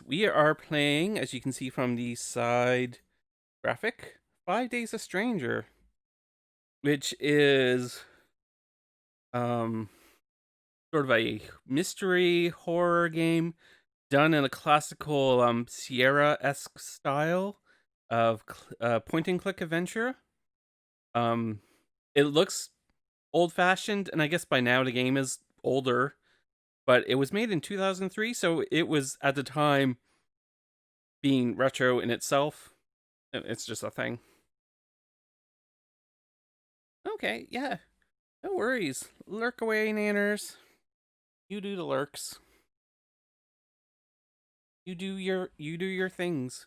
We are playing, as you can see from the side graphic, 5 Days a Stranger, which is um sort of a mystery horror game done in a classical Sierra-esque style of point and click adventure. Um, it looks old-fashioned, and I guess by now the game is older, but it was made in 2003, so it was at the time being retro in itself. It's just a thing. Okay, yeah. No worries. Lurk away, nanners. You do the lurks. You do your things.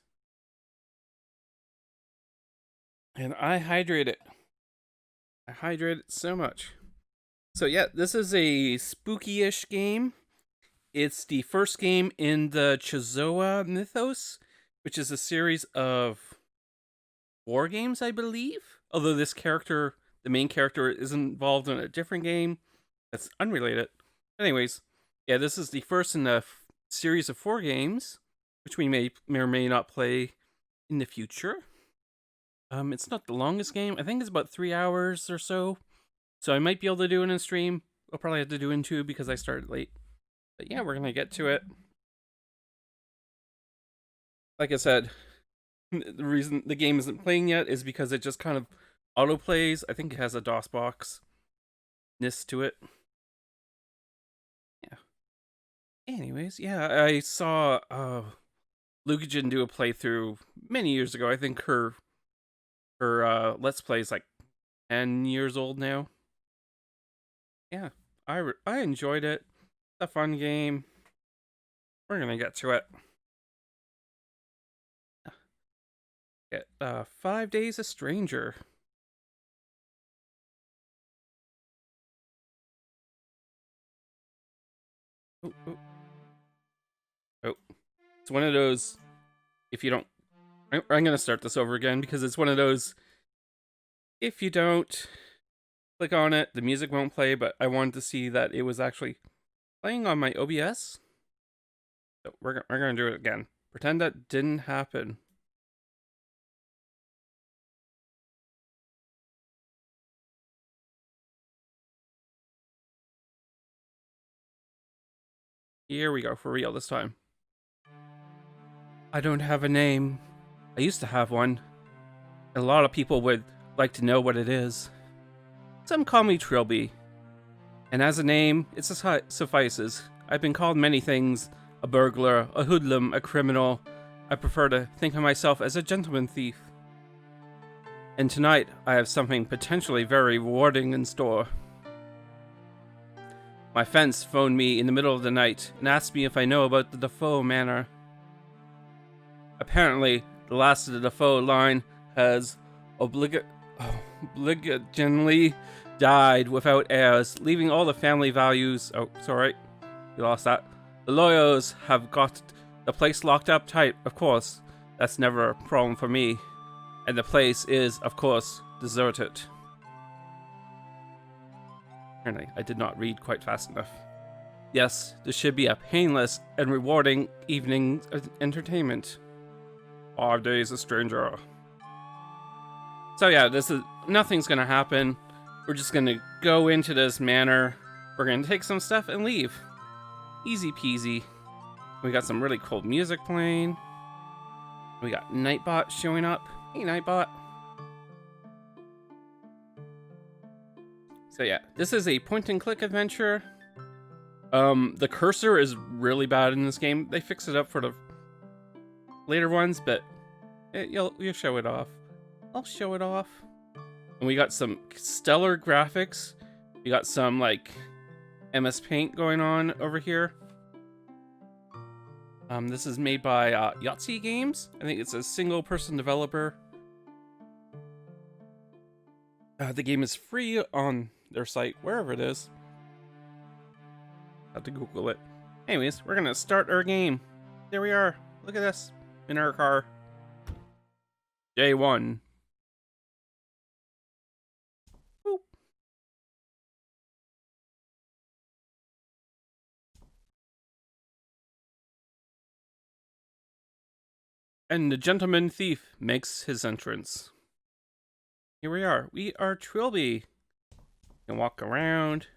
And I hydrate it. I hydrate it so much. So yeah, this is a spooky-ish game. It's the first game in the Chizoa mythos, which is a series of war games, I believe. Although this character, the main character, is involved in a different game that's unrelated. Anyways, yeah, this is the first in a series of 4 games, which we may or may not play in the future. It's not the longest game. I think it's about 3 hours or so. So I might be able to do it in a stream. I'll probably have to do it in two because I started late. But yeah, we're gonna get to it. Like I said, the reason the game isn't playing yet is because it just kind of auto plays. I think it has a DOS box ness to it. Yeah. Anyways, yeah, I saw Lukagen do a playthrough many years ago. I think her Let's Play is like 10 years old now. Yeah, I enjoyed it. It's a fun game. We're gonna get to it. Get 5 Days a Stranger. Oh, oh, oh. It's one of those. If you don't, I'm gonna start this over again because it's one of those. If you don't click on it, the music won't play. But I wanted to see that it was actually playing on my OBS. So we're gonna do it again. Pretend that didn't happen. Here we go, for real this time. I don't have a name. I used to have one. A lot of people would like to know what it is. Some call me Trilby. And as a name, it suffices. I've been called many things: a burglar, a hoodlum, a criminal. I prefer to think of myself as a gentleman thief. And tonight, I have something potentially very rewarding in store. My fence phoned me in the middle of the night and asked me if I know about the DeFoe Manor. Apparently, the last of the DeFoe line has obligatory died without heirs, leaving all the family values. Oh, sorry, you lost that. The lawyers have got the place locked up tight, of course. That's never a problem for me. And the place is, of course, deserted. Apparently, I did not read quite fast enough. Yes, this should be a painless and rewarding evening entertainment. 5 Days a Stranger. So yeah, this is nothing's gonna happen. We're just gonna go into this manor. We're gonna take some stuff and leave. Easy peasy. We got some really cool music playing. We got Nightbot showing up. Hey, Nightbot. So yeah, this is a point and click adventure. The cursor is really bad in this game. They fixed it up for the later ones, but you'll show it off. I'll show it off. And we got some stellar graphics. We got some like MS Paint going on over here. This is made by Yahtzee Games. I think it's a single-person developer. The game is free on their site, wherever it is. Have to Google it. Anyways, we're gonna start our game. There we are. Look at this in our car. Day 1. Boop. And the gentleman thief makes his entrance. Here we are. We are Trilby. Can walk around.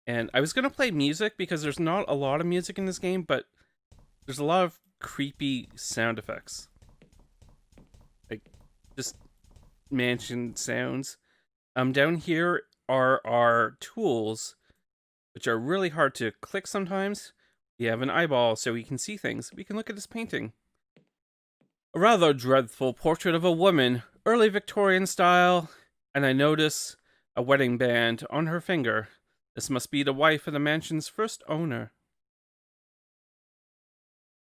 And I was going to play music because there's not a lot of music in this game, but there's a lot of creepy sound effects. Like, just mansion sounds. Down here are our tools, which are really hard to click sometimes. We have an eyeball so we can see things. We can look at this painting. A rather dreadful portrait of a woman, early Victorian style, and I notice a wedding band on her finger. This must be the wife of the mansion's first owner.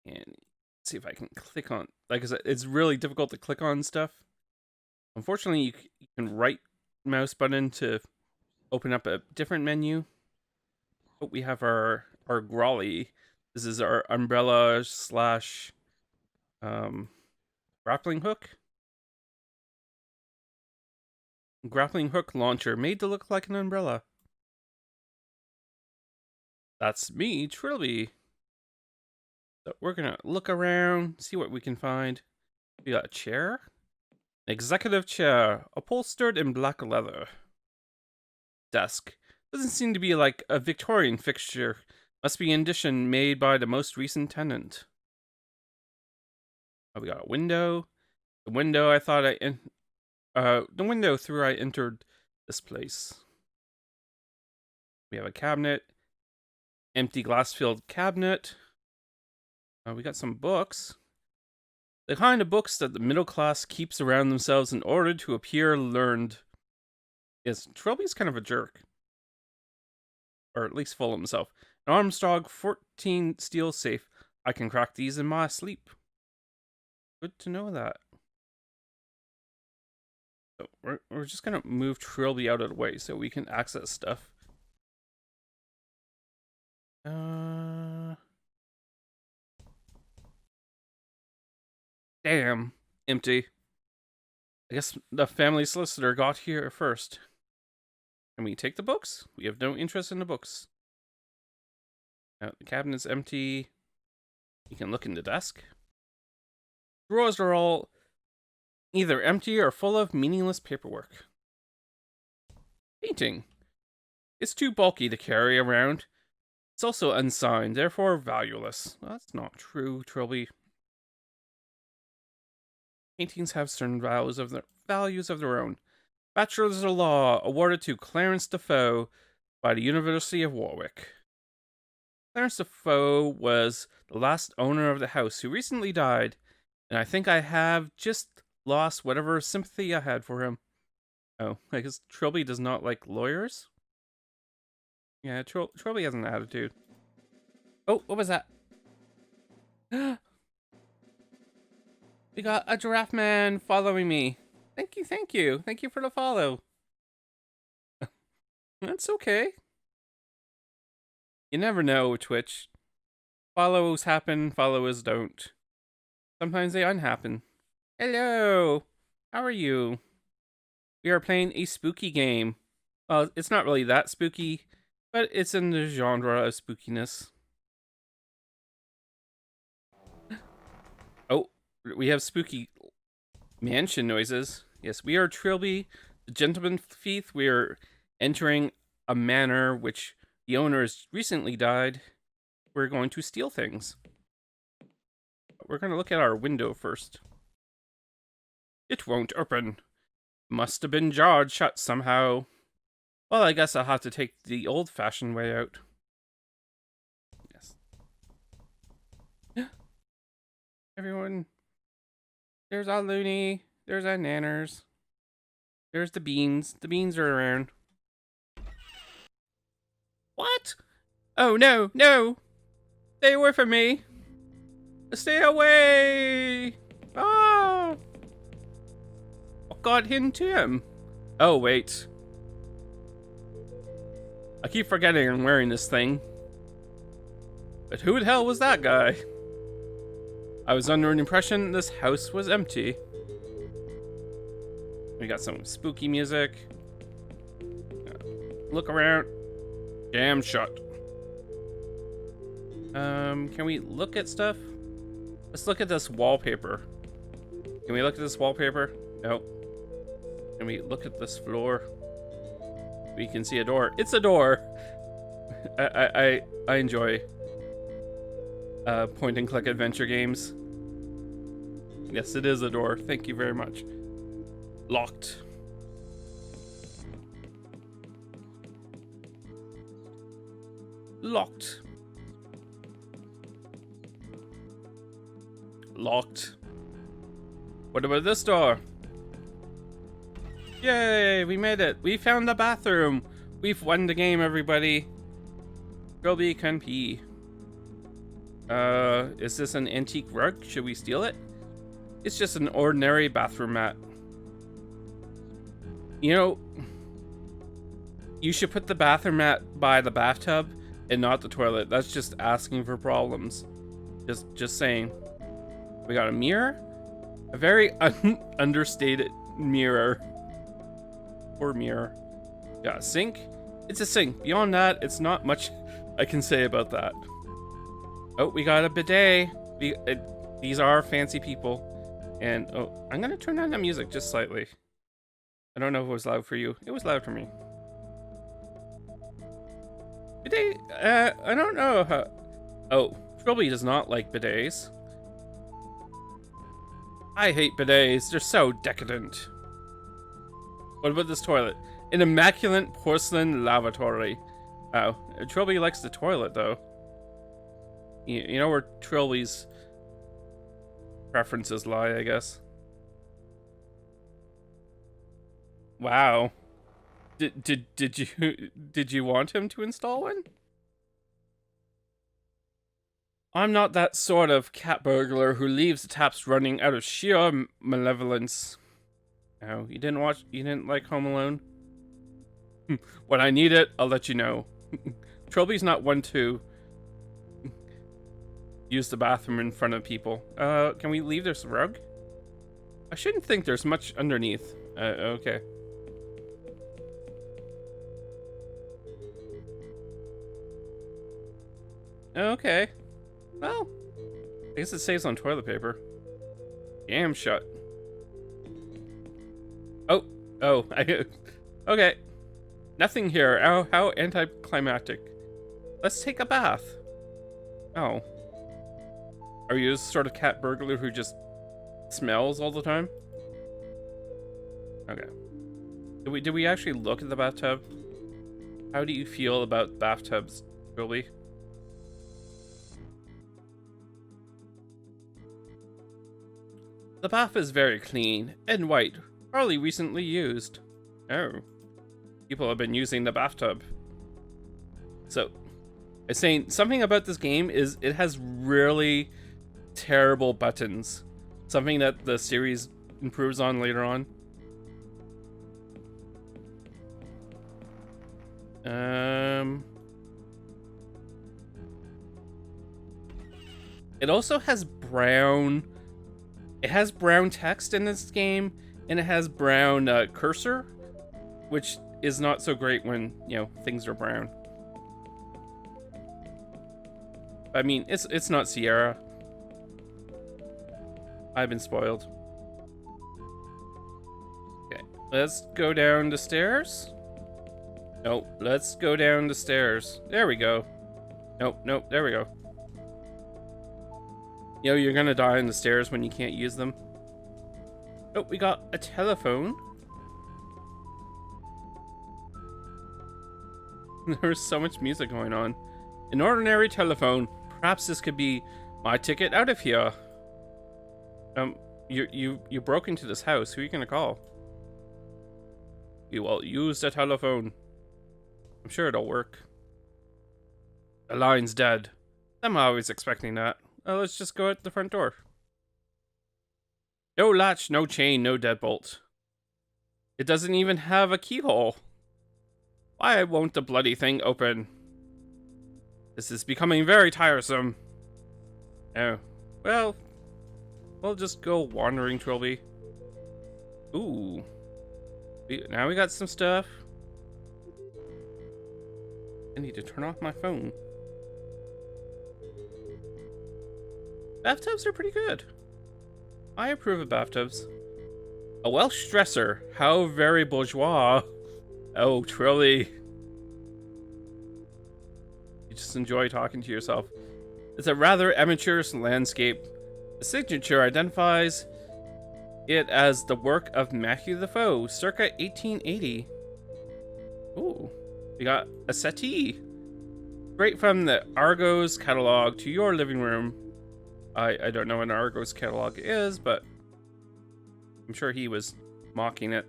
And see if I can click on, like I said, it's really difficult to click on stuff. Unfortunately, you can right mouse button to open up a different menu. Oh, we have our grolly. This is our umbrella slash grappling hook. Grappling hook launcher made to look like an umbrella. That's me, Trilby. So we're gonna look around, see what we can find. We got a chair. An executive chair, upholstered in black leather. Desk. Doesn't seem to be like a Victorian fixture. Must be an addition made by the most recent tenant. Oh, we got a window. The window I thought the window through I entered this place. We have a cabinet. Empty glass-filled cabinet. We got some books. The kind of books that the middle class keeps around themselves in order to appear learned. Yes, Trilby's kind of a jerk. Or at least full of himself. An Armstrong 14 steel safe. I can crack these in my sleep. Good to know that. So we're just gonna move Trilby out of the way so we can access stuff. Damn, empty. I guess the family solicitor got here first. Can we take the books? We have no interest in the books. The cabinet's empty. You can look in the desk. Drawers are all either empty or full of meaningless paperwork. Painting. It's too bulky to carry around. It's also unsigned, therefore valueless. Well, that's not true, Trilby. Paintings have certain values of their own. Bachelor's of Law, awarded to Clarence DeFoe by the University of Warwick. Clarence DeFoe was the last owner of the house who recently died, and I think I have just lost whatever sympathy I had for him. Oh, I guess Trilby does not like lawyers? Yeah, Trilby has an attitude. Oh, what was that? We got a giraffe man following me. Thank you, thank you. Thank you for the follow. That's okay. You never know, Twitch. Follows happen, followers don't. Sometimes they unhappen. Hello! How are you? We are playing a spooky game. Well, it's not really that spooky, but it's in the genre of spookiness. Oh, we have spooky mansion noises. Yes, we are Trilby, the gentleman thief. We are entering a manor which the owner has recently died. We're going to steal things. We're going to look at our window first. It won't open. Must have been jarred shut somehow. Well, I guess I'll have to take the old-fashioned way out. Yes. Everyone. There's our loony. There's our nanners. There's the beans. The beans are around. What? Oh, no, no. Stay away from me. Stay away. Oh. What got into him? Oh, wait. I keep forgetting I'm wearing this thing. But who the hell was that guy? I was under an impression this house was empty. We got some spooky music. Look around. Jam shut. Can we look at stuff? Let's look at this wallpaper. Can we look at this wallpaper? No. Can we look at this floor? We can see a door. It's a door. I enjoy point and click adventure games. Yes, it is a door. Thank you very much. Locked. Locked. Locked. What about this door? Yay, we made it. We found the bathroom. We've won the game, everybody. Trilby can pee. Is this an antique rug? Should we steal it? It's just an ordinary bathroom mat. You know, you should put the bathroom mat by the bathtub and not the toilet. That's just asking for problems. Just saying. We got a mirror. A very understated mirror. Poor mirror. Got a sink. It's a sink. Beyond that, it's not much I can say about that. Oh, we got a bidet. These are fancy people. And, oh, I'm gonna turn down the music just slightly. I don't know if it was loud for you. It was loud for me. Bidet, I don't know how... Oh, Trilby does not like bidets. I hate bidets. They're so decadent. What about this toilet? An immaculate porcelain lavatory. Oh, Trilby likes the toilet, though. You know where Trilby's preferences lie, I guess. Wow. Did you want him to install one? I'm not that sort of cat burglar who leaves the taps running out of sheer malevolence. Oh, you didn't like Home Alone? When I need it, I'll let you know. Trilby's not one to use the bathroom in front of people. Can we leave this rug? I shouldn't think there's much underneath. Okay. Okay. Well, I guess it saves on toilet paper. Damn shut. Oh, okay. Nothing here. Oh, how anticlimactic. Let's take a bath. Oh. Are you this sort of cat burglar who just smells all the time? Okay. Did we actually look at the bathtub? How do you feel about bathtubs, Trilby? The bath is very clean and white, probably recently used. Oh. People have been using the bathtub. So, I'm saying something about this game is it has really terrible buttons. Something that the series improves on later on. It also has brown... It has brown text in this game, and it has brown cursor, which is not so great when, you know, things are brown. I mean, it's not Sierra. I've been spoiled. Okay, let's go down the stairs. Nope, let's go down the stairs. There we go. Nope, there we go. You know, you're gonna die on the stairs when you can't use them. Oh, we got a telephone. There's so much music going on. An ordinary telephone. Perhaps this could be my ticket out of here. You broke into this house. Who are you gonna call? You will use the telephone. I'm sure it'll work. The line's dead. I'm always expecting that. Let's just go out the front door. No latch, no chain, no deadbolt. It doesn't even have a keyhole. Why won't the bloody thing open? This is becoming very tiresome. Oh, well, we'll just go wandering, Trilby. Ooh. Now we got some stuff. I need to turn off my phone. Bathtubs are pretty good. I approve of bathtubs. A Welsh dresser. How very bourgeois. Oh, truly. You just enjoy talking to yourself. It's a rather amateurish landscape. The signature identifies it as the work of Matthew DeFoe, circa 1880. Ooh, we got a settee. Straight from the Argos catalog to your living room. I don't know what an Argos catalog is, but I'm sure he was mocking it.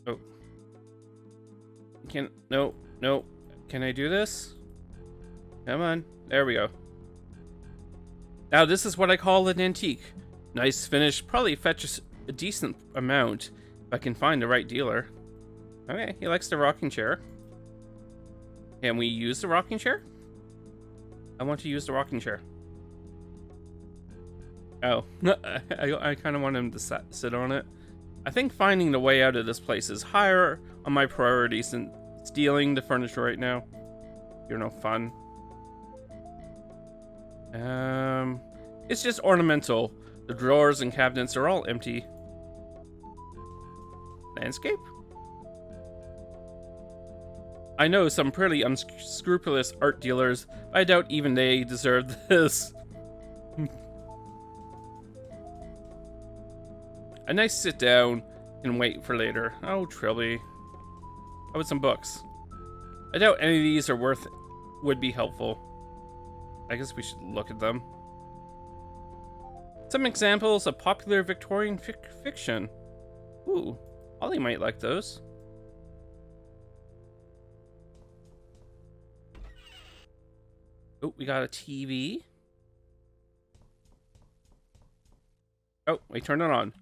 Oh. No. Can I do this? Come on. There we go. Now this is what I call an antique. Nice finish, probably fetches a decent amount if I can find the right dealer. Okay, he likes the rocking chair. Can we use the rocking chair? I want to use the rocking chair. Oh, I kind of want him to sit on it. I think finding the way out of this place is higher on my priorities than stealing the furniture right now. You're no fun. It's just ornamental. The drawers and cabinets are all empty. Landscape? I know some pretty unscrupulous art dealers, but I doubt even they deserve this. A nice sit down and wait for later. Oh, Trilby. How about some books? I doubt any of these are would be helpful. I guess we should look at them. Some examples of popular Victorian fiction. Ooh, Ollie might like those. Oh, we got a TV. Oh, we turned it on.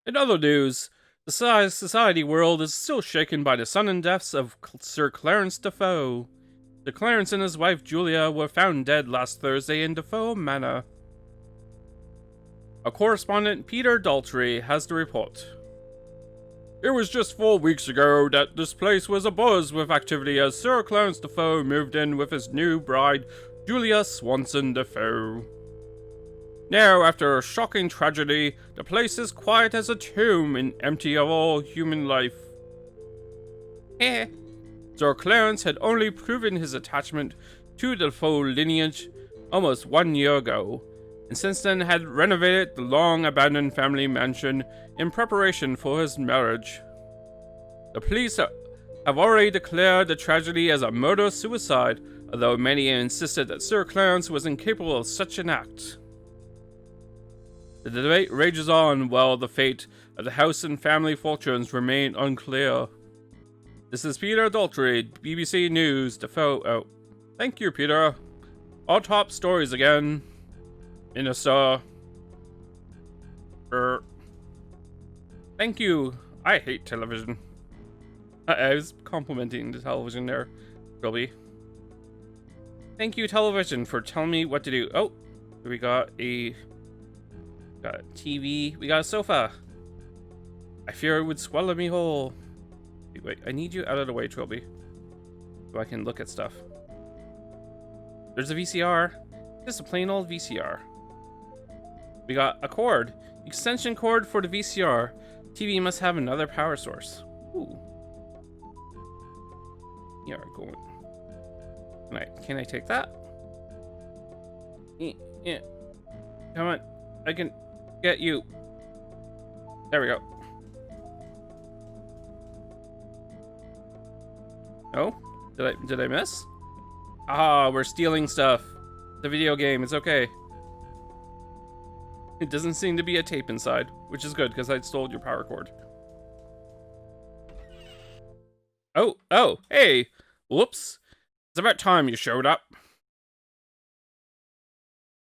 In other news, the society world is still shaken by the sudden deaths of Sir Clarence DeFoe. Sir Clarence and his wife Julia were found dead last Thursday in DeFoe Manor. Our correspondent Peter Daltrey has the report. It was just 4 weeks ago that this place was abuzz with activity as Sir Clarence DeFoe moved in with his new bride, Julia Swanson DeFoe. Now, after a shocking tragedy, the place is quiet as a tomb and empty of all human life. Sir Clarence had only proven his attachment to the DeFoe lineage almost 1 year ago, and since then had renovated the long-abandoned family mansion in preparation for his marriage. The police have already declared the tragedy as a murder-suicide, although many insisted that Sir Clarence was incapable of such an act. The debate rages on while the fate of the house and family fortunes remain unclear. This is Peter Daltrey, BBC News, DeFoe. Oh, thank you, Peter. All top stories again. Minister. Thank you. I hate television. I was complimenting the television there, Robbie. Thank you, television, for telling me what to do. Oh, we got a TV. We got a sofa. I fear it would swallow me whole. Wait, I need you out of the way, Trilby, so I can look at stuff. There's a VCR. Just a plain old VCR. We got a cord. Extension cord for the VCR. TV must have another power source. Ooh. Yeah, going. Can I take that? Yeah. Come on. I can get you. There we go. Oh? Did I miss? Ah, we're stealing stuff. The video game, it's okay. It doesn't seem to be a tape inside, which is good because I stole your power cord. Oh, hey! Whoops. It's about time you showed up.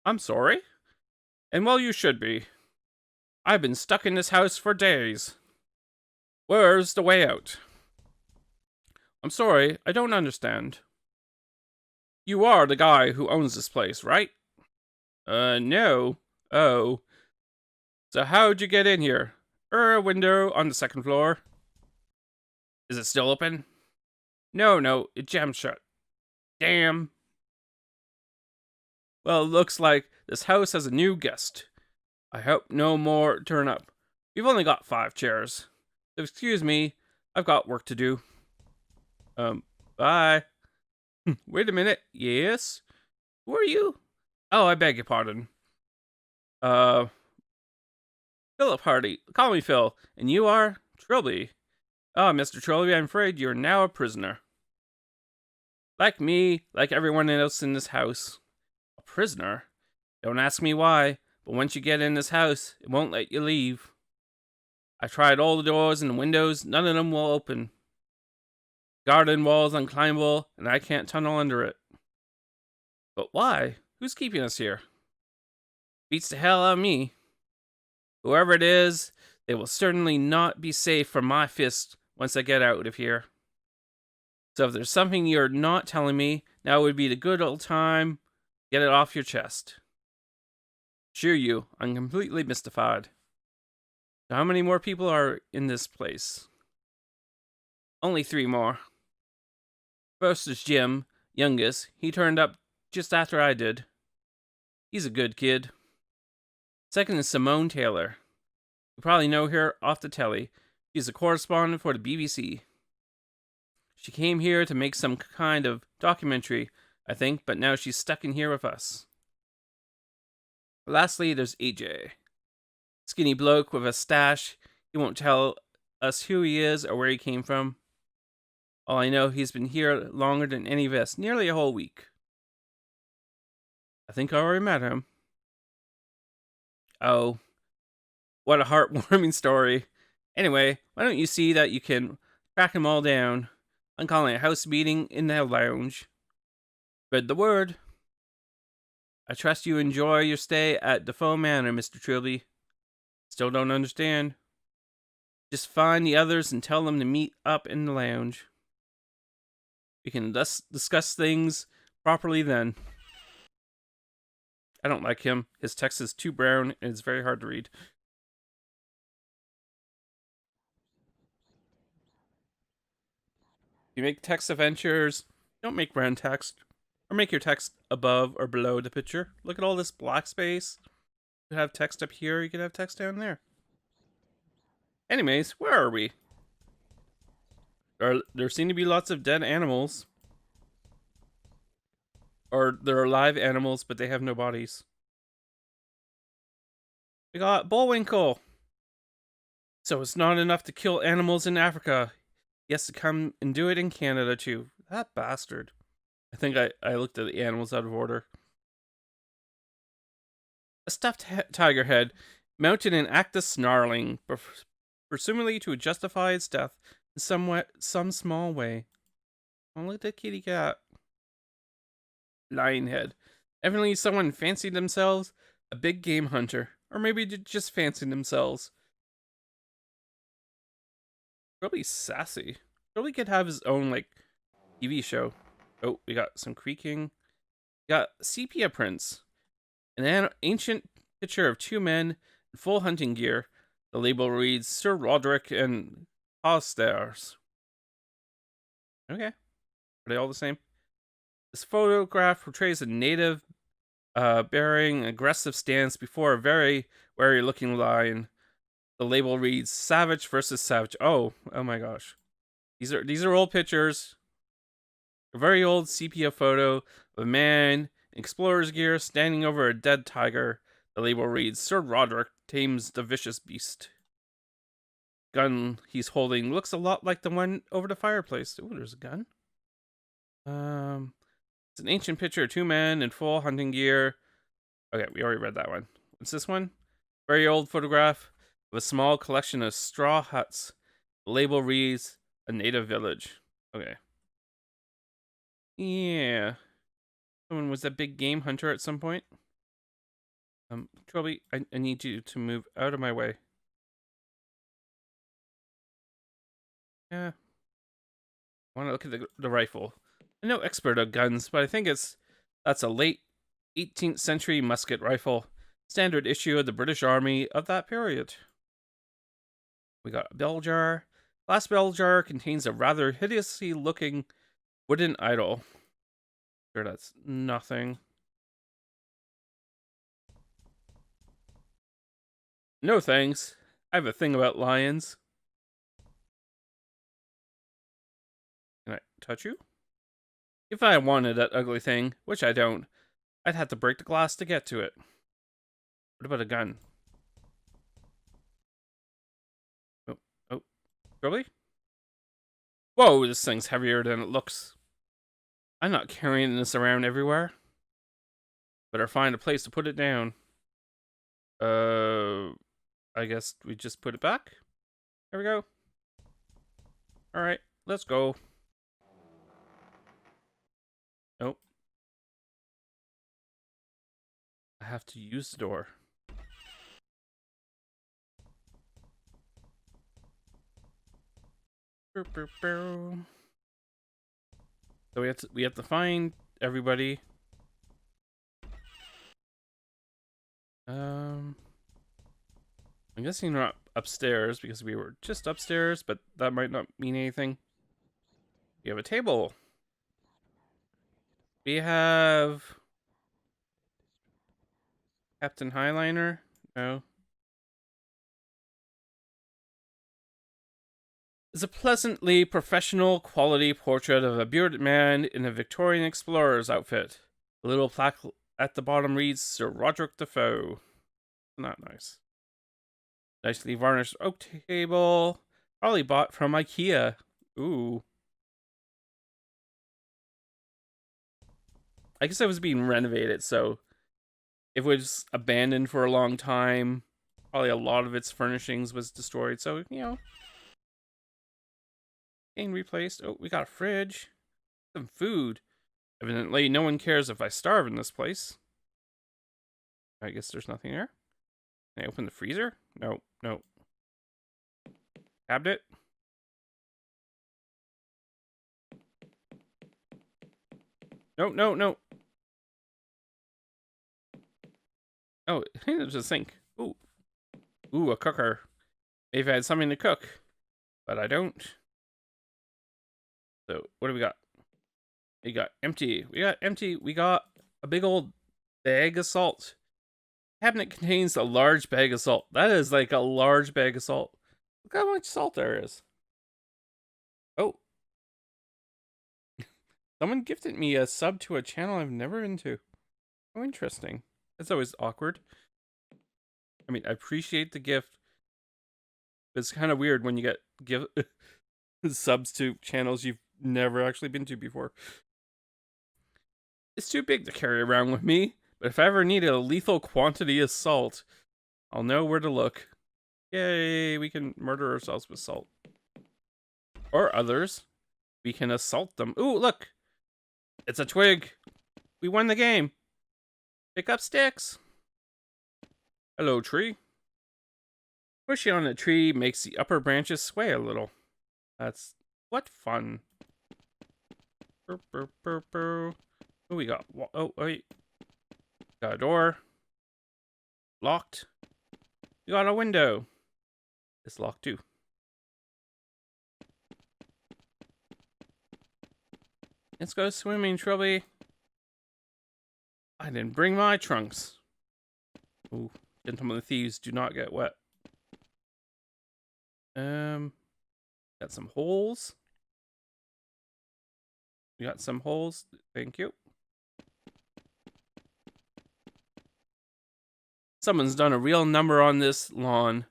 I'm sorry? And well, you should be. I've been stuck in this house for days. Where's the way out? I'm sorry, I don't understand. You are the guy who owns this place, right? No. Oh. So how'd you get in here? A window on the second floor. Is it still open? No, it jammed shut. Damn. Well, it looks like this house has a new guest. I hope no more turn up. We've only got 5 chairs. So excuse me, I've got work to do. Bye. Wait a minute. Yes? Who are you? Oh, I beg your pardon. Uh, Philip Hardy. Call me Phil. And you are? Trilby. Oh, Mr. Trilby, I'm afraid you're now a prisoner. Like me, like everyone else in this house. A prisoner? Don't ask me why, but once you get in this house, it won't let you leave. I tried all the doors and the windows, none of them will open. Garden wall's unclimbable, and I can't tunnel under it. But why? Who's keeping us here? Beats the hell out of me. Whoever it is, they will certainly not be safe from my fist once I get out of here. So if there's something you're not telling me, now would be the good old time. Get it off your chest. Sure you, I'm completely mystified. So how many more people are in this place? Only 3 more. First is Jim, youngest. He turned up just after I did. He's a good kid. Second is Simone Taylor. You probably know her off the telly. She's a correspondent for the BBC. She came here to make some kind of documentary, I think, but now she's stuck in here with us. Lastly, there's AJ. Skinny bloke with a stash. He won't tell us who he is or where he came from. All I know, he's been here longer than any of us, nearly a whole week. I think I already met him. Oh, what a heartwarming story. Anyway, why don't you see that you can track them all down? I'm calling a house meeting in the lounge. Spread the word. I trust you enjoy your stay at DeFoe Manor, Mr. Trilby. Still don't understand. Just find the others and tell them to meet up in the lounge. We can discuss things properly then. I don't like him. His text is too brown and it's very hard to read. You make text adventures, don't make brown text. Or make your text above or below the picture. Look at all this black space. You could have text up here, you could have text down there. Anyways, where are we? There seem to be lots of dead animals. Or there are live animals, but they have no bodies. We got Bullwinkle. So it's not enough to kill animals in Africa. He has to come and do it in Canada too. That bastard. I think I looked at the animals out of order. A stuffed tiger head mounted an act of snarling, presumably to justify its death in some small way. Oh, look at that kitty cat. Lion head. Evidently someone fancied themselves a big game hunter. Or maybe just fancied themselves. Probably sassy. Probably could have his own, like, TV show. Oh, we got some creaking. We got sepia prints. An ancient picture of 2 men in full hunting gear. The label reads Sir Roderick and Carstairs. Okay. Are they all the same? This photograph portrays a native bearing an aggressive stance before a very wary looking lion. The label reads Savage versus Savage. Oh my gosh. These are old pictures. A very old sepia photo of a man in explorer's gear standing over a dead tiger. The label reads Sir Roderick tames the vicious beast. Gun he's holding looks a lot like the one over the fireplace. Oh, there's a gun. It's an ancient picture of 2 men in full hunting gear. Okay, we already read that one. What's this one? Very old photograph of a small collection of straw huts. The label reads A Native Village. Okay. Yeah. Someone was a big game hunter at some point. Trilby, I need you to move out of my way. Yeah. I want to look at the rifle. I'm no expert on guns, but I think that's a late 18th century musket rifle. Standard issue of the British Army of that period. We got a bell jar. Glass bell jar contains a rather hideously looking wooden idol. Sure, that's nothing. No thanks. I have a thing about lions. Can I touch you? If I wanted that ugly thing, which I don't, I'd have to break the glass to get to it. What about a gun? Oh, oh, really? Whoa, this thing's heavier than it looks. I'm not carrying this around everywhere. Better find a place to put it down. I guess we just put it back. There we go. Alright, let's go. Nope. I have to use the door. So we have to find everybody. I'm guessing we're not upstairs because we were just upstairs, but that might not mean anything. We have a table. We have Captain Highliner. No. It's a pleasantly professional quality portrait of a bearded man in a Victorian explorer's outfit. A little plaque at the bottom reads Sir Roderick DeFoe. Not nice. Nicely varnished oak table. Probably bought from IKEA. Ooh. I guess it was being renovated, so if it was abandoned for a long time, probably a lot of its furnishings was destroyed. So, you know, getting replaced. Oh, we got a fridge. Some food. Evidently, no one cares if I starve in this place. I guess there's nothing there. Can I open the freezer? No, no. Cabinet? No, no, no. Oh, there's a sink. Ooh. Ooh, a cooker. Maybe I had something to cook, but I don't. So, what do we got? We got empty. We got empty. We got a big old bag of salt. Cabinet contains a large bag of salt. That is like a large bag of salt. Look how much salt there is. Oh. Someone gifted me a sub to a channel I've never been to. Oh, interesting. It's always awkward. I mean, I appreciate the gift. But it's kind of weird when you give subs to channels you've never actually been to before. It's too big to carry around with me, but if I ever need a lethal quantity of salt, I'll know where to look. Yay, we can murder ourselves with salt. Or others. We can assault them. Ooh, look! It's a twig! We won the game! Pick up sticks! Hello, tree. Pushing on a tree makes the upper branches sway a little. That's... what fun. Burr, burr, burr, burr. Oh, we got... oh, wait. Got a door. Locked. We got a window. It's locked too. Let's go swimming, Trilby. I didn't bring my trunks. Ooh, gentlemen thieves do not get wet. Got some holes. We got some holes. Thank you. Someone's done a real number on this lawn.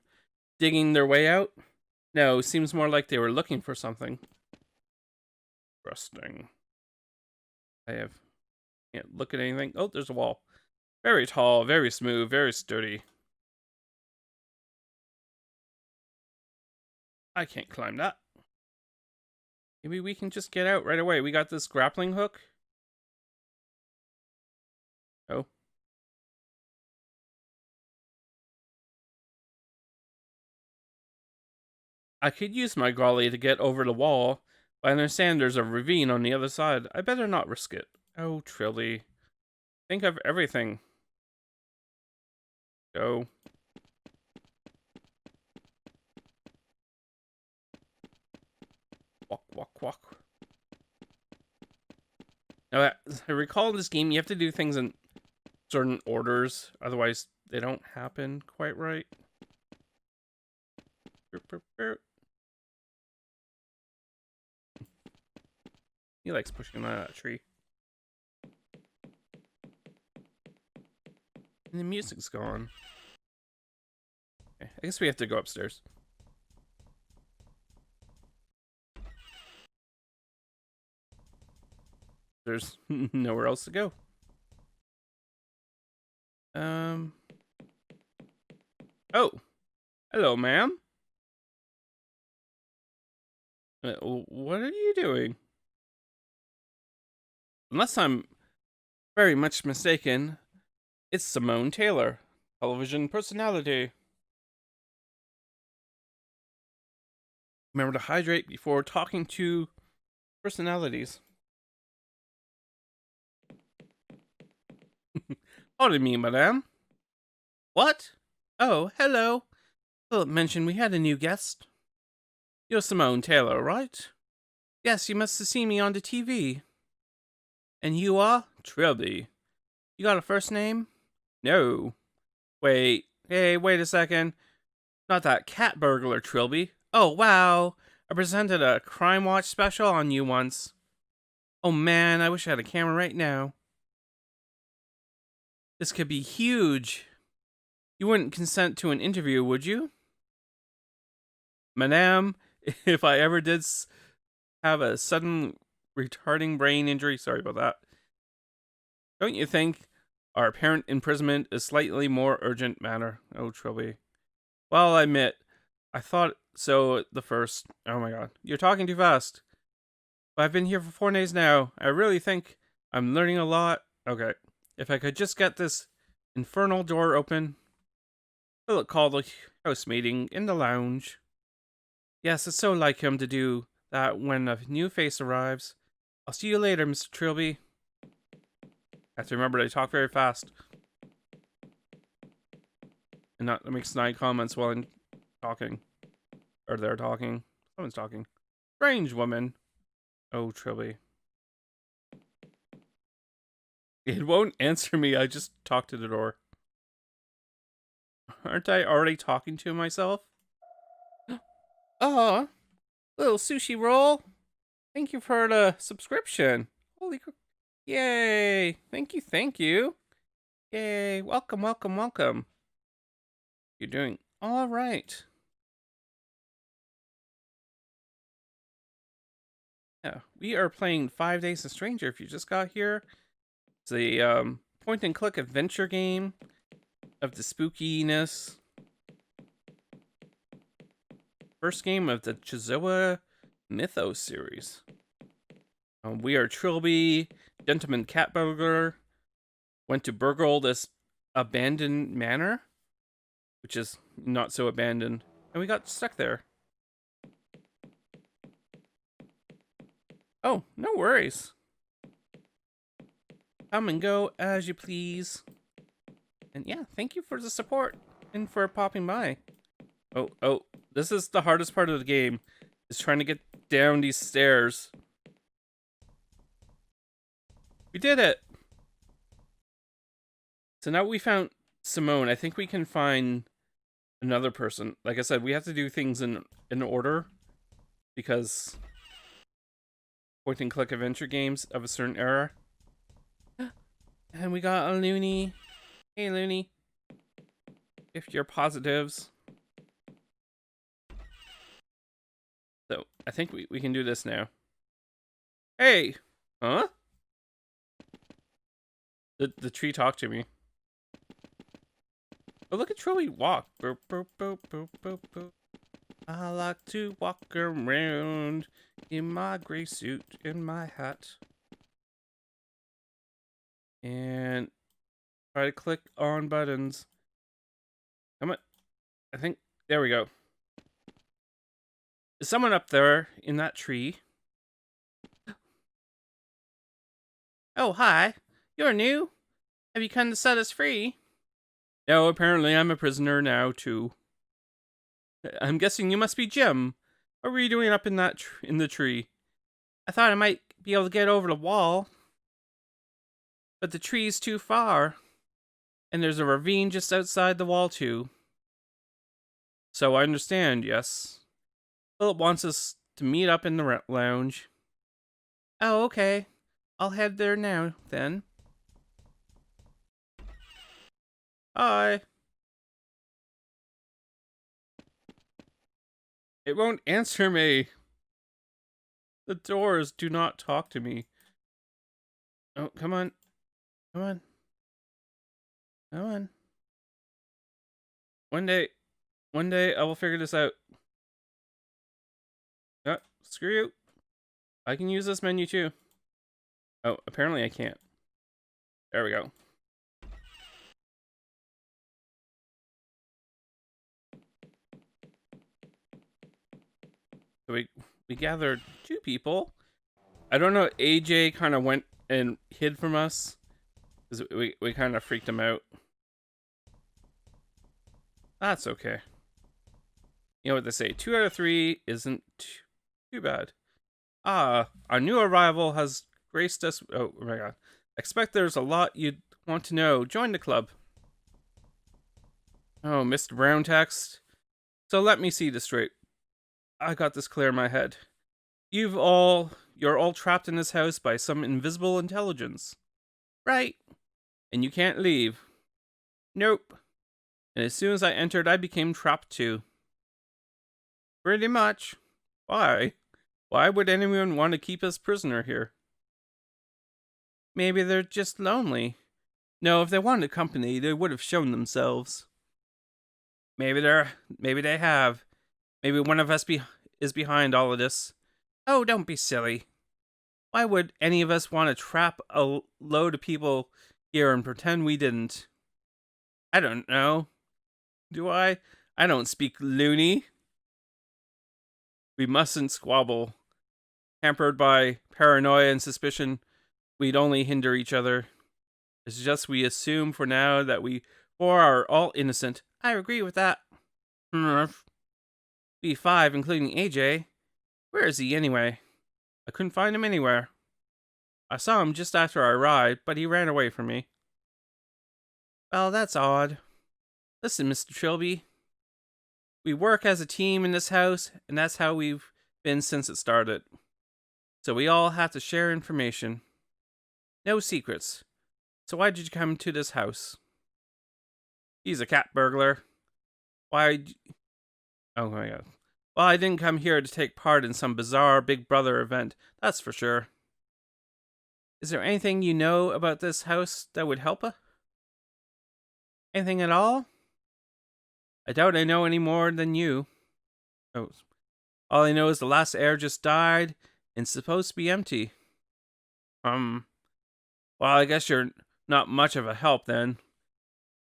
Digging their way out? No, seems more like they were looking for something. Interesting. Can't look at anything. Oh, there's a wall. Very tall, very smooth, very sturdy. I can't climb that. Maybe we can just get out right away. We got this grappling hook. Oh. I could use my golly to get over the wall, but I understand there's a ravine on the other side. I better not risk it. Oh, Trilly. Think of everything. Go. Walk, walk, walk. Now, I recall in this game, you have to do things in certain orders, otherwise they don't happen quite right. He likes pushing on that tree. And the music's gone. Okay, I guess we have to go upstairs. There's nowhere else to go. Oh, hello, ma'am. What are you doing? Unless I'm very much mistaken, it's Simone Taylor, television personality. Remember to hydrate before talking to personalities. Pardon me, madame. What? Oh, hello. Philip mentioned we had a new guest. You're Simone Taylor, right? Yes, you must have seen me on the TV. And you are? Trilby. You got a first name? No. Wait. Hey, wait a second. Not that cat burglar, Trilby. Oh, wow. I presented a Crime Watch special on you once. Oh man, I wish I had a camera right now. This could be huge. You wouldn't consent to an interview, would you? Madame, if I ever did have a sudden retarding brain injury, sorry about that. Don't you think our apparent imprisonment is slightly more urgent matter? Oh, Trilby. Well, I admit, I thought so at the first. Oh my god, you're talking too fast. But I've been here for 4 days now. I really think I'm learning a lot. Okay, if I could just get this infernal door open. Philip called the house meeting in the lounge. Yes, it's so like him to do that when a new face arrives. I'll see you later, Mr. Trilby. I have to remember to talk very fast. And not make snide comments while I'm talking. Or they're talking. Someone's talking. Strange woman. Oh, Trilby. It won't answer me, I just talked to the door. Aren't I already talking to myself? Oh, little sushi roll. Thank you for the subscription. Holy crap. Yay. Thank you, thank you. Yay. Welcome, welcome, welcome. You're doing all right. Yeah, we are playing 5 Days a Stranger. If you just got here, it's a point and click adventure game of the spookiness. First game of the Chizoa Mythos series. We are Trilby, gentleman cat burglar. Went to burgle this abandoned manor, which is not so abandoned, and we got stuck there. Oh, no worries. Come and go as you please. And yeah, thank you for the support and for popping by. Oh, this is the hardest part of the game, is trying to get down these stairs. We did it! So now we found Simone. I think we can find another person. Like I said, we have to do things in order, because point and click adventure games of a certain era. And we got a Looney. Hey, Looney. If you're positives. So, I think we can do this now. Hey! Huh? The tree talked to me. Oh, look at Trilby walk. Boop, boop, boop, boop, boop, boop. I like to walk around in my gray suit and my hat. And try to click on buttons. Come on. I think, there we go. Is someone up there in that tree? Oh, hi. You're new? Have you come to set us free? No, apparently I'm a prisoner now, too. I'm guessing you must be Jim. What were you doing up in that in the tree? I thought I might be able to get over the wall. But the tree's too far. And there's a ravine just outside the wall, too. So I understand, yes. Philip wants us to meet up in the lounge. Oh, okay. I'll head there now, then. Hi. It won't answer me. The doors do not talk to me. Oh, come on. Come on. Come on. One day I will figure this out. Screw you. I can use this menu too. Oh, apparently I can't. There we go. So we gathered 2 people. I don't know, AJ kind of went and hid from us. Because we kind of freaked him out. That's okay. You know what they say, 2 out of 3 isn't too bad. Ah, our new arrival has graced us. Oh my god. Expect there's a lot you'd want to know. Join the club. Oh, Mr. Brown text. So let me see this straight. I got this clear in my head. You're all trapped in this house by some invisible intelligence. Right. And you can't leave. Nope. And as soon as I entered, I became trapped too. Pretty much. Why? Why would anyone want to keep us prisoner here? Maybe they're just lonely. No, if they wanted company, they would have shown themselves. Maybe they have. Maybe one of us is behind all of this. Oh, don't be silly. Why would any of us want to trap a load of people here and pretend we didn't? I don't know. Do I? I don't speak loony. We mustn't squabble. Hampered by paranoia and suspicion, we'd only hinder each other. It's just we assume for now that we four are all innocent. I agree with that. We 5, including AJ. Where is he anyway? I couldn't find him anywhere. I saw him just after I arrived, but he ran away from me. Well, that's odd. Listen, Mr. Trilby. We work as a team in this house, and that's how we've been since it started. So we all have to share information. No secrets. So why did you come to this house? He's a cat burglar. Why? Oh my god. Well, I didn't come here to take part in some bizarre Big Brother event, that's for sure. Is there anything you know about this house that would help us? Anything at all? I doubt I know any more than you. Oh, all I know is the last heir just died and it's supposed to be empty. Well, I guess you're not much of a help then.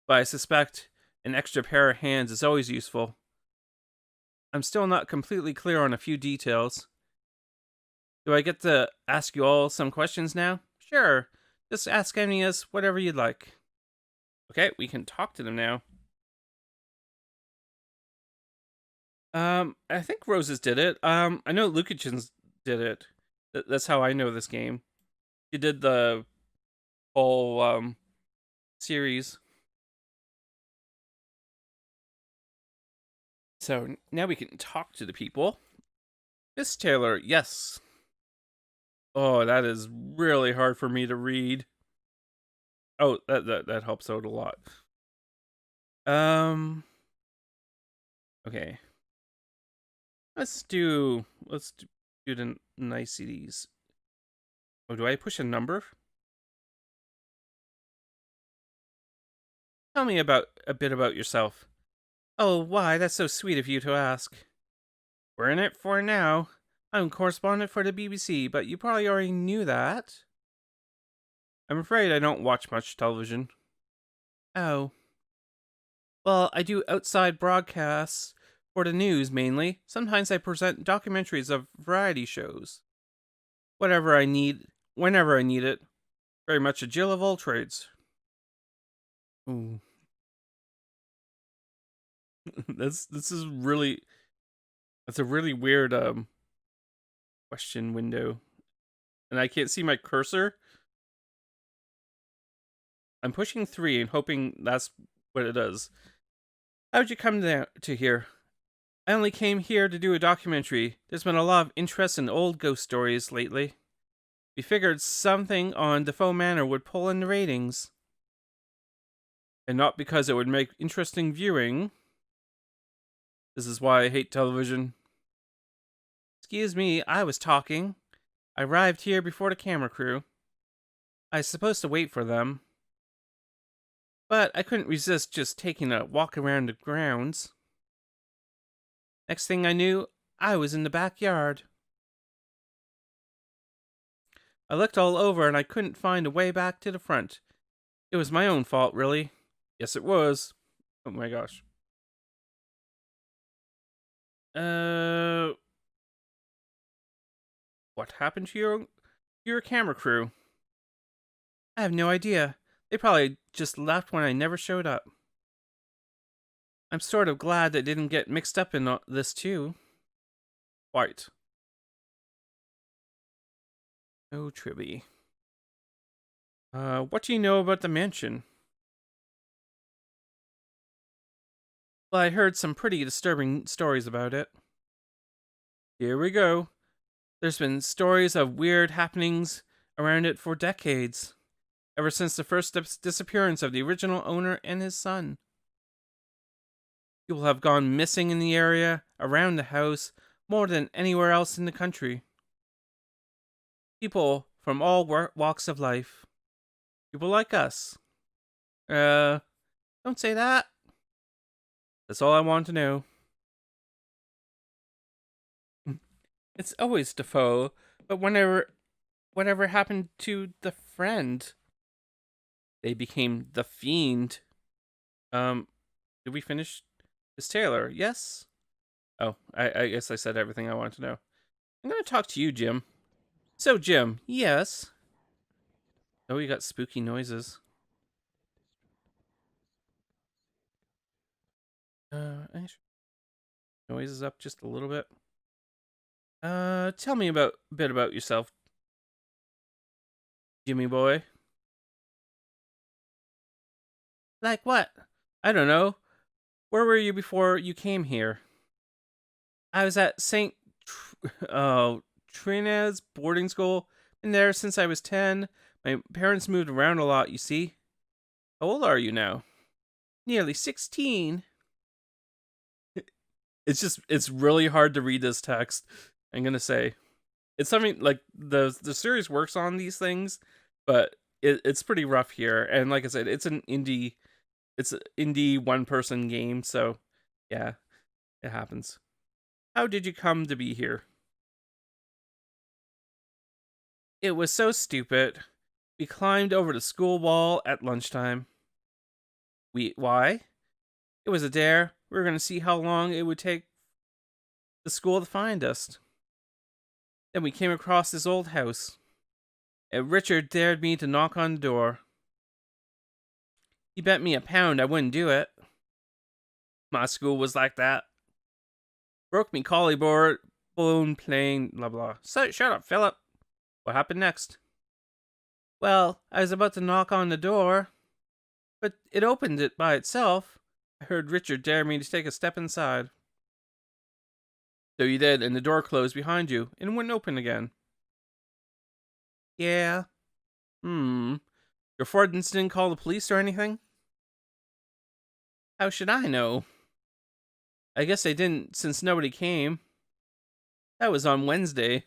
But I suspect an extra pair of hands is always useful. I'm still not completely clear on a few details. Do I get to ask you all some questions now? Sure. Just ask any of us whatever you'd like. Okay, we can talk to them now. I think Roses did it. I know Lukachin's did it. That's how I know this game. He did the whole series. So now we can talk to the people. Miss Taylor, yes. Oh, that is really hard for me to read. Oh, that helps out a lot. Okay. Let's do the niceties. Oh, do I push a number? Tell me a bit about yourself. Oh, why, that's so sweet of you to ask. We're in it for now. I'm correspondent for the BBC, but you probably already knew that. I'm afraid I don't watch much television. Oh. Well, I do outside broadcasts for the news mainly. Sometimes I present documentaries of variety shows. Whenever I need it. Very much a Jill of all trades. Ooh. That's a really weird question window. And I can't see my cursor. I'm pushing 3 and hoping that's what it does. How'd you come to here? I only came here to do a documentary. There's been a lot of interest in old ghost stories lately. We figured something on DeFoe Manor would pull in the ratings. And not because it would make interesting viewing. This is why I hate television. Excuse me, I was talking. I arrived here before the camera crew. I was supposed to wait for them. But I couldn't resist just taking a walk around the grounds. Next thing I knew, I was in the backyard. I looked all over and I couldn't find a way back to the front. It was my own fault, really. Yes, it was. Oh my gosh. What happened to your camera crew? I have no idea. They probably just left when I never showed up. I'm sort of glad they didn't get mixed up in this too. Quite. Oh, Tribby. What do you know about the mansion? Well, I heard some pretty disturbing stories about it. Here we go. There's been stories of weird happenings around it for decades, ever since the first disappearance of the original owner and his son. People have gone missing in the area around the house more than anywhere else in the country. People from all walks of life. People like us. Don't say that. That's all I want to know. It's always DeFoe, but whatever happened to the friend? They became the fiend. Did we finish this Taylor? Yes? Oh, I guess I said everything I wanted to know. I'm gonna talk to you, Jim. So, Jim, yes? Oh, we got spooky noises. Noises up just a little bit. Tell me a bit about yourself, Jimmy boy. Like what? I don't know. Where were you before you came here? I was at Trina's boarding school. Been there since I was 10. My parents moved around a lot, you see. How old are you now? Nearly 16. It's really hard to read this text. I'm gonna say. It's something like the series works on these things, but it's pretty rough here. And like I said, it's an indie one person game, so yeah, it happens. How did you come to be here? It was so stupid. We climbed over the school wall at lunchtime. Why? It was a dare. We were going to see how long it would take the school to find us. Then we came across this old house, and Richard dared me to knock on the door. He bet me £1 I wouldn't do it. My school was like that. Broke me collarbone playing blah blah. So, shut up, Philip. What happened next? Well, I was about to knock on the door, but it opened it by itself. I heard Richard dare me to take a step inside. So you did, and the door closed behind you, and wouldn't open again. Yeah. Your friends didn't call the police or anything? How should I know? I guess they didn't, since nobody came. That was on Wednesday.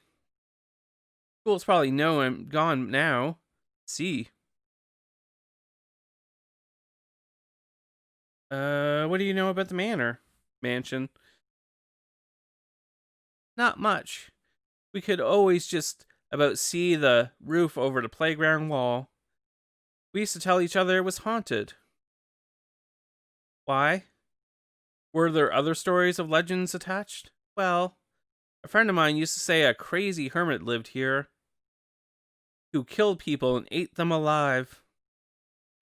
School's probably gone now. See. What do you know about the mansion? Not much. We could always just about see the roof over the playground wall. We used to tell each other it was haunted. Why? Were there other stories of legends attached? Well, a friend of mine used to say a crazy hermit lived here who killed people and ate them alive.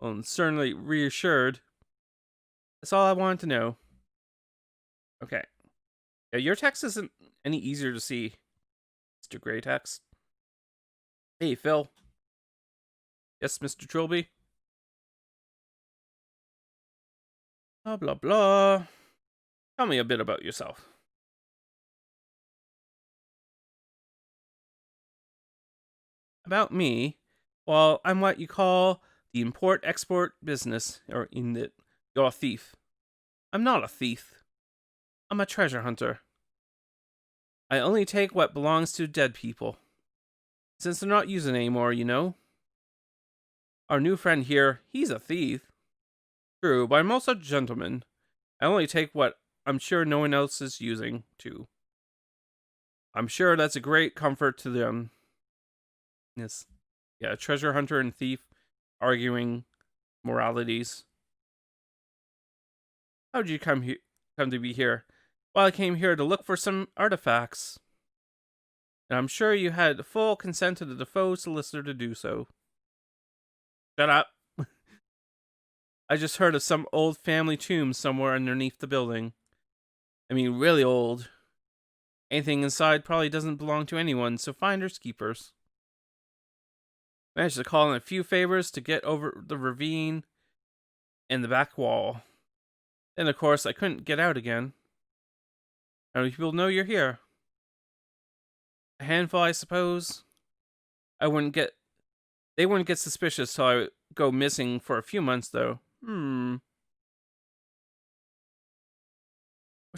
Well, I'm certainly reassured. That's all I wanted to know. Okay. Yeah, your text isn't any easier to see, Mr. Grey Text. Hey, Phil. Yes, Mr. Trilby? Blah, blah, blah. Tell me a bit about yourself. About me, well, I'm what you call the import-export business, or in that you're a thief. I'm not a thief. I'm a treasure hunter. I only take what belongs to dead people. Since they're not using anymore, you know. Our new friend here, he's a thief. True, but I'm also a gentleman. I only take what I'm sure no one else is using, too. I'm sure that's a great comfort to them. Yes. Yeah, treasure hunter and thief arguing moralities. How did you come to be here? Well, I came here to look for some artifacts. And I'm sure you had full consent of the DeFoe solicitor to do so. Shut up. I just heard of some old family tomb somewhere underneath the building. I mean, really old. Anything inside probably doesn't belong to anyone, so finders keepers. Managed to call in a few favors to get over the ravine and the back wall. Then, of course, I couldn't get out again. How many people know you're here? A handful, I suppose. They wouldn't get suspicious till I go missing for a few months, though. What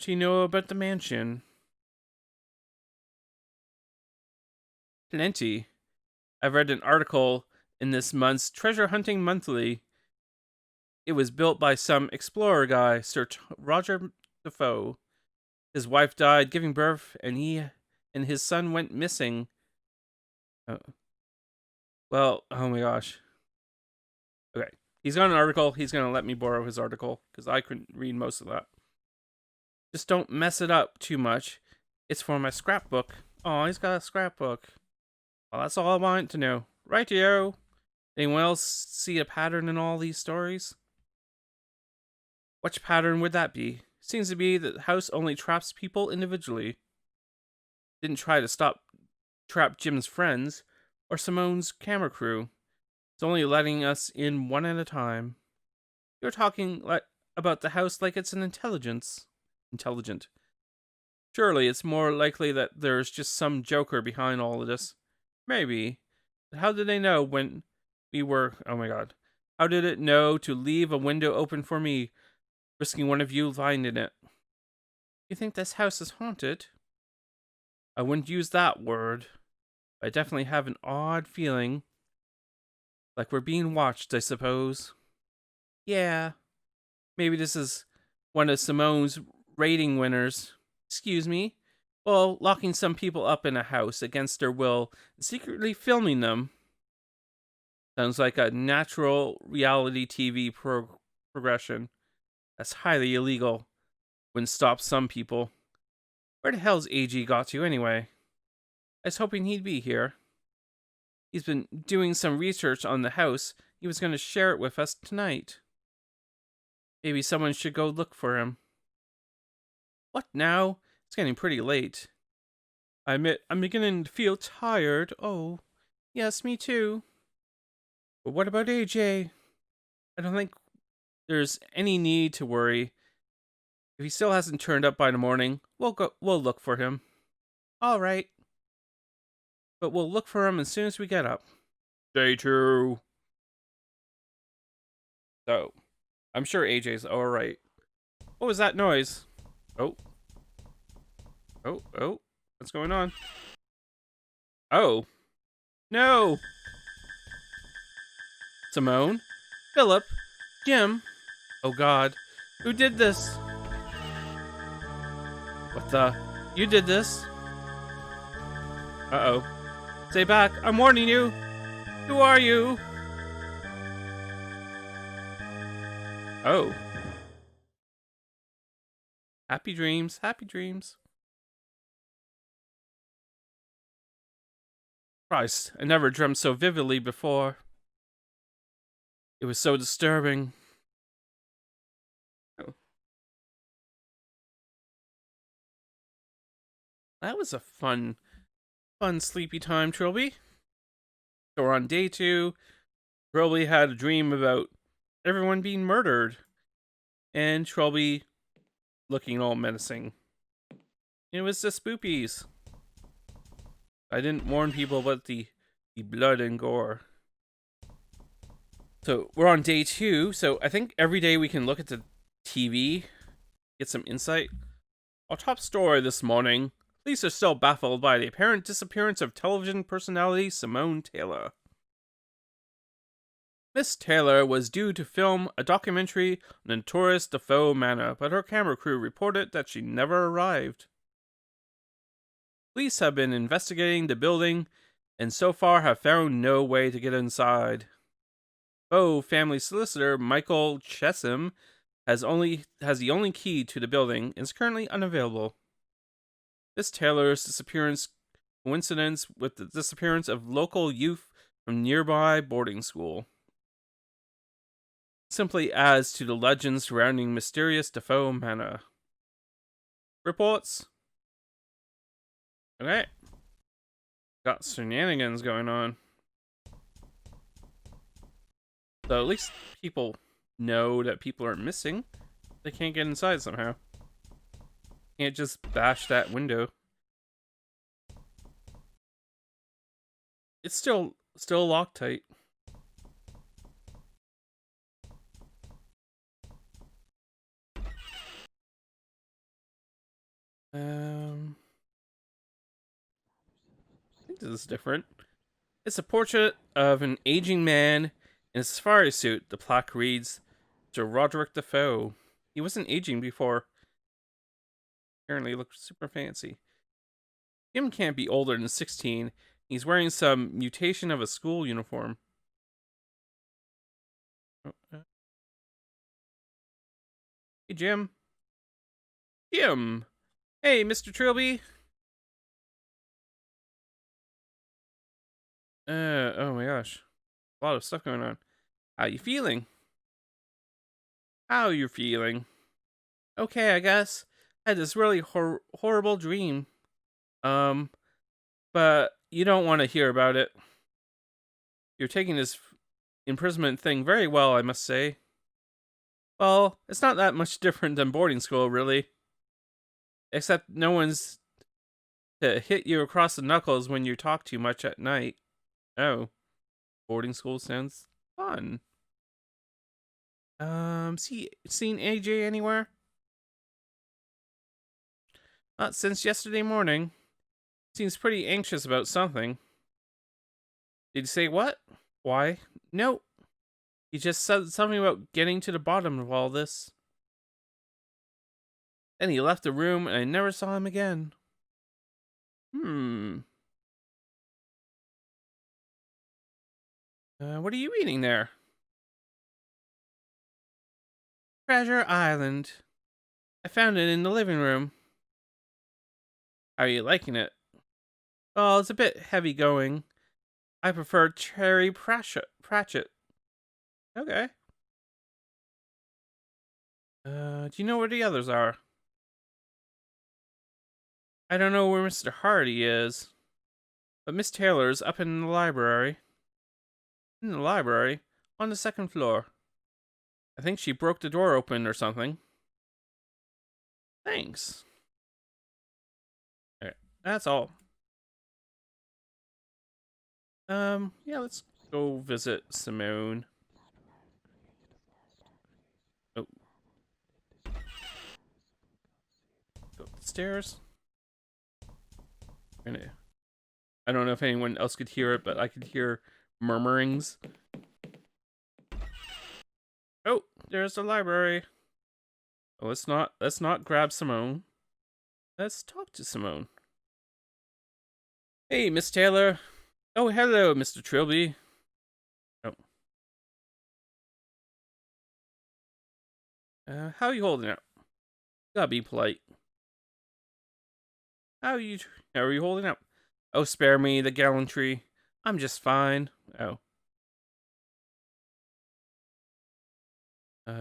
do you know about the mansion? Plenty. I've read an article in this month's Treasure Hunting Monthly. It was built by some explorer guy, Sir Roger DeFoe. His wife died giving birth, and he and his son went missing. Oh. Well, oh my gosh. Okay. He's got an article. He's going to let me borrow his article, because I couldn't read most of that. Just don't mess it up too much. It's for my scrapbook. Oh, he's got a scrapbook. Well, that's all I want to know. Rightio. Anyone else see a pattern in all these stories? Which pattern would that be? Seems to be that the house only traps people individually. Didn't try to trap Jim's friends or Simone's camera crew. It's only letting us in one at a time. You're talking about the house like it's intelligent. Surely it's more likely that there's just some joker behind all of this. Maybe. But how did they know when we were... Oh my god. How did it know to leave a window open for me, risking one of you lying in it? You think this house is haunted? I wouldn't use that word. I definitely have an odd feeling. Like we're being watched, I suppose. Yeah. Maybe this is one of Simone's rating winners. Excuse me? Well, locking some people up in a house against their will and secretly filming them. Sounds like a natural reality TV progression. That's highly illegal. Wouldn't stop some people. Where the hell's AG got to anyway? I was hoping he'd be here. He's been doing some research on the house. He was going to share it with us tonight. Maybe someone should go look for him. What now? It's getting pretty late. I admit, I'm beginning to feel tired. Oh, yes, me too. But what about AJ? I don't think there's any need to worry. If he still hasn't turned up by the morning, we'll look for him. All right. But we'll look for him as soon as we get up. Day 2. So, I'm sure AJ's all right. What was that noise? Oh. What's going on? Oh. No! Simone? Philip? Jim? Oh god. Who did this? What the? You did this? Uh-oh. Stay back. I'm warning you. Who are you? Oh. Happy dreams. Happy dreams. Christ, I never dreamt so vividly before. It was so disturbing. Oh. That was a fun sleepy time, Trilby. So we're on day 2. Trilby had a dream about everyone being murdered. And Trilby looking all menacing. It was the spoopies. I didn't warn people about the The blood and gore. So we're on day 2. So I think every day we can look at the TV, get some insight. Our top story this morning: police are still baffled by the apparent disappearance of television personality Simone Taylor. Miss Taylor was due to film a documentary on notorious DeFoe Manor, but her camera crew reported that she never arrived. Police have been investigating the building and so far have found no way to get inside. DeFoe family solicitor Michael Chesham has the only key to the building and is currently unavailable. Miss Taylor's disappearance coincidence with the disappearance of local youth from nearby boarding school simply adds to the legends surrounding mysterious DeFoe Manor. Reports. Okay. Got shenanigans going on. So at least people know that people are missing. They can't get inside somehow. Can't just bash that window. It's still locked tight. I think this is different. It's a portrait of an aging man in a safari suit. The plaque reads, "Sir Roderick DeFoe." He wasn't aging before. Apparently looked super fancy. Jim can't be older than 16. He's wearing some mutation of a school uniform. Hey, Jim. Jim! Hey, Mr. Trilby! Oh my gosh. A lot of stuff going on. How you feeling? How you feeling? Okay, I guess. I had this really horrible dream. But you don't want to hear about it. You're taking this imprisonment thing very well, I must say. Well, it's not that much different than boarding school, really. Except no one's to hit you across the knuckles when you talk too much at night. Oh. Boarding school sounds fun. Seen AJ anywhere? Not since yesterday morning. Seems pretty anxious about something. Did he say what? Why? No. He just said something about getting to the bottom of all this. Then he left the room and I never saw him again. What are you reading there? Treasure Island. I found it in the living room. How are you liking it? Well, it's a bit heavy going. I prefer Cherry Pratchett. Okay. Do you know where the others are? I don't know where Mr. Hardy is, but Miss Taylor's up in the library. In the library? On the second floor. I think she broke the door open or something. Thanks. Alright, that's all. Yeah, let's go visit Simone. Oh. Go upstairs. I don't know if anyone else could hear it, but I could hear murmurings. Oh, there's the library. Oh, let's not grab Simone. Let's talk to Simone. Hey, Miss Taylor. Oh, hello, Mr. Trilby. Oh. How are you holding up? Gotta be polite. How are you holding up? Oh, spare me the gallantry. I'm just fine. Oh.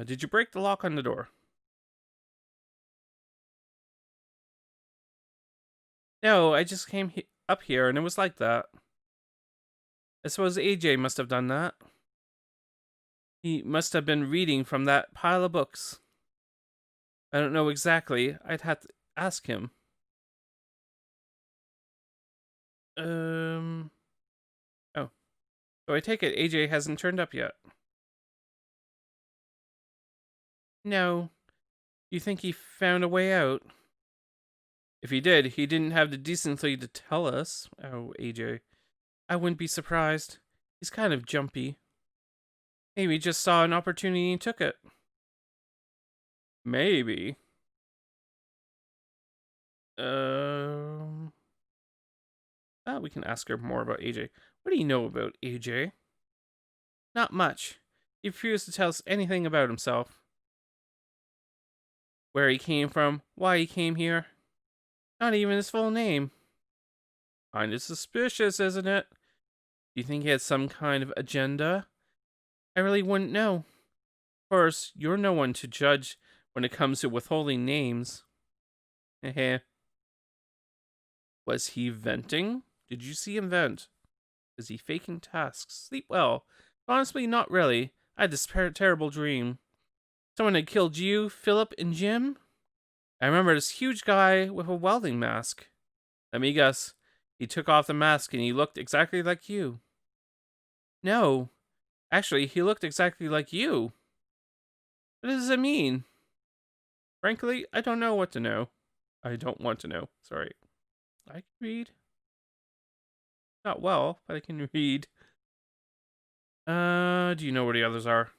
Did you break the lock on the door? No, I just came up here and it was like that. I suppose AJ must have done that. He must have been reading from that pile of books. I don't know exactly. I'd have to ask him. Oh. So I take it AJ hasn't turned up yet. No. You think he found a way out? If he did, he didn't have the decency to tell us. Oh, AJ. I wouldn't be surprised. He's kind of jumpy. Maybe he just saw an opportunity and took it. Maybe. We can ask her more about AJ. What do you know about AJ? Not much. He refused to tell us anything about himself. Where he came from, why he came here. Not even his full name. Kinda suspicious, isn't it? Do you think he had some kind of agenda? I really wouldn't know. Of course, you're no one to judge when it comes to withholding names. Heh. Was he venting? Did you see him vent? Is he faking tasks? Sleep well. Honestly, not really. I had this terrible dream. Someone had killed you, Philip, and Jim? I remember this huge guy with a welding mask. Let me guess. He took off the mask and he looked exactly like you. No. Actually, he looked exactly like you. What does it mean? Frankly, I don't know what to know. I don't want to know. Sorry. I can read. Not well, but I can read. Do you know where the others are?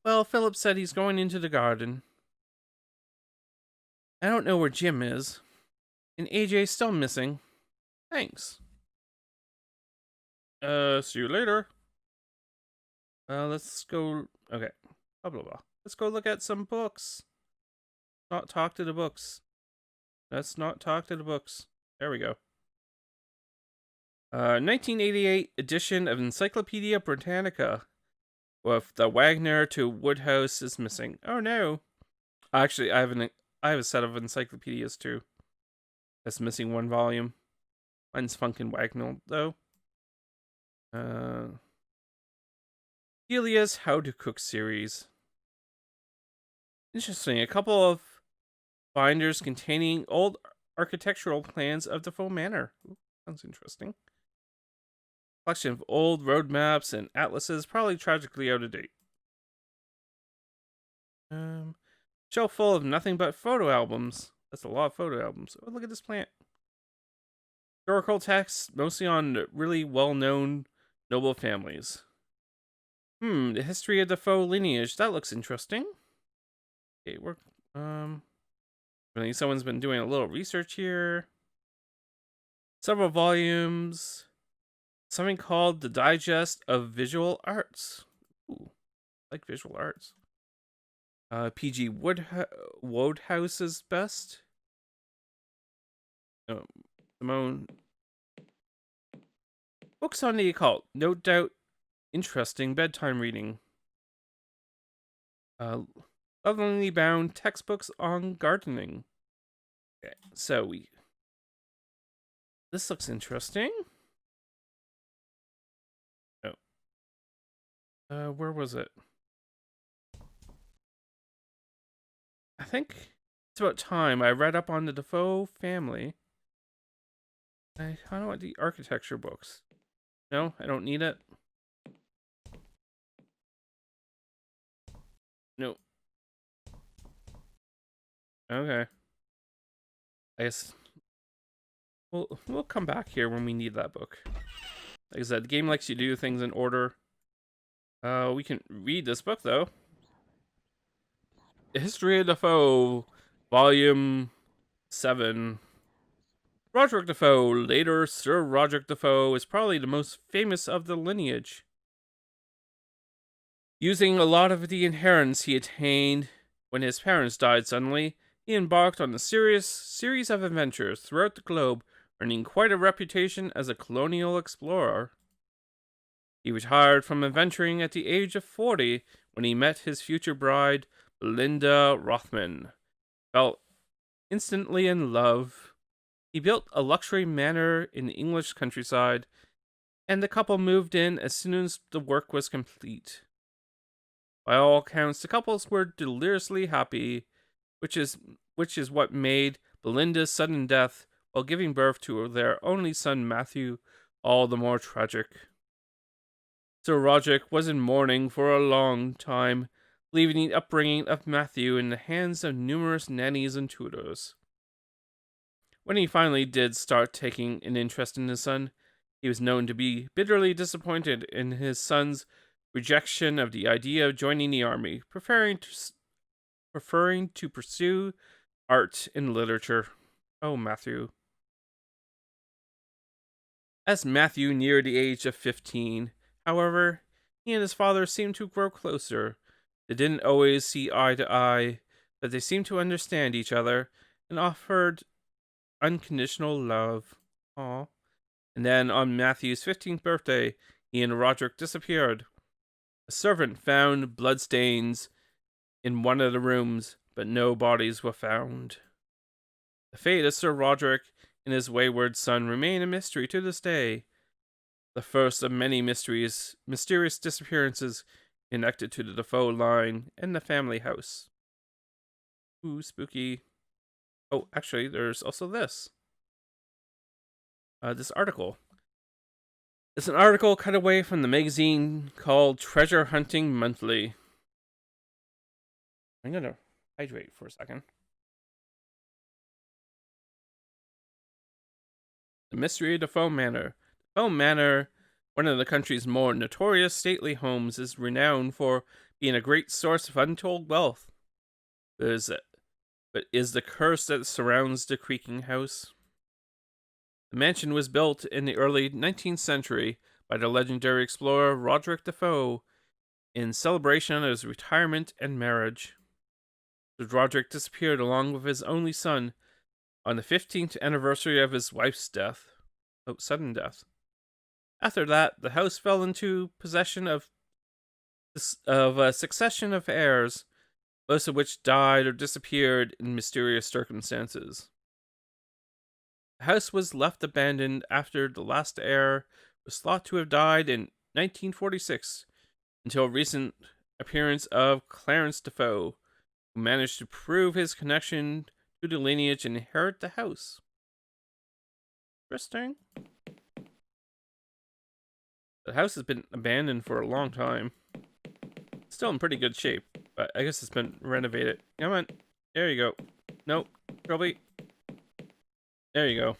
Well, Philip said he's going into the garden. I don't know where Jim is. And AJ's still missing. Thanks. See you later. Let's go. Okay. Blah, blah, blah. Let's go look at some books. Not talk to the books. Let's not talk to the books. There we go. 1988 edition of Encyclopedia Britannica with the Wagner to Woodhouse is missing. Oh no. Actually, I have a set of encyclopedias too. That's missing one volume. Mine's Funkin' Wagner though. Delia's How to Cook series. Interesting. A couple of binders containing old architectural plans of DeFoe Manor. Ooh, sounds interesting. Collection of old road maps and atlases, probably tragically out of date. Shelf full of nothing but photo albums. That's a lot of photo albums. Oh, look at this plant. Historical texts, mostly on really well-known noble families. The history of the DeFoe lineage. That looks interesting. Okay, I think someone's been doing a little research here. Several volumes. Something called the Digest of Visual Arts. Ooh, I like visual arts. P.G. Woodhouse's best. Simone. Books on the occult. No doubt interesting bedtime reading. Lovingly bound textbooks on gardening. Okay, so this looks interesting. Oh. Where was it? I think it's about time I read up on the DeFoe family. I kind of want the architecture books. No, I don't need it. No. Okay. I guess we'll come back here when we need that book. Like I said, the game likes you to do things in order. We can read this book though. The History of DeFoe, Volume 7. Roderick DeFoe, later Sir Roderick DeFoe, is probably the most famous of the lineage. Using a lot of the inheritance he attained when his parents died suddenly, he embarked on a series of adventures throughout the globe, earning quite a reputation as a colonial explorer. He retired from adventuring at the age of 40 when he met his future bride, Belinda Rothman. Fell instantly in love. He built a luxury manor in the English countryside, and the couple moved in as soon as the work was complete. By all accounts, the couples were deliriously happy, which is what made Belinda's sudden death while giving birth to their only son Matthew all the more tragic. Sir Roderick was in mourning for a long time, leaving the upbringing of Matthew in the hands of numerous nannies and tutors. When he finally did start taking an interest in his son, he was known to be bitterly disappointed in his son's rejection of the idea of joining the army, preferring to pursue art and literature. Oh, Matthew. As Matthew neared the age of 15, however, he and his father seemed to grow closer. They didn't always see eye to eye, but they seemed to understand each other and offered unconditional love. Aw. And then on Matthew's 15th birthday, he and Roderick disappeared. A servant found bloodstains in one of the rooms, but no bodies were found. The fate of Sir Roderick and his wayward son remain a mystery to this day. The first of many mysterious disappearances connected to the DeFoe line and the family house. Ooh, spooky. Oh, actually, there's also this. This article. It's an article cut away from the magazine called Treasure Hunting Monthly. I'm gonna hydrate for a second. The Mystery of DeFoe Manor. DeFoe Manor, one of the country's more notorious stately homes, is renowned for being a great source of untold wealth. But is the curse that surrounds the creaking house? The mansion was built in the early 19th century by the legendary explorer Roderick DeFoe in celebration of his retirement and marriage. Roderick disappeared along with his only son on the 15th anniversary of his wife's sudden death. After that, the house fell into possession of a succession of heirs, most of which died or disappeared in mysterious circumstances. The house was left abandoned after the last heir was thought to have died in 1946, until recent appearance of Clarence DeFoe, who managed to prove his connection to the lineage and inherit the house. Interesting. The house has been abandoned for a long time. It's still in pretty good shape, but I guess it's been renovated. Come on. There you go. Nope. Probably. There you go.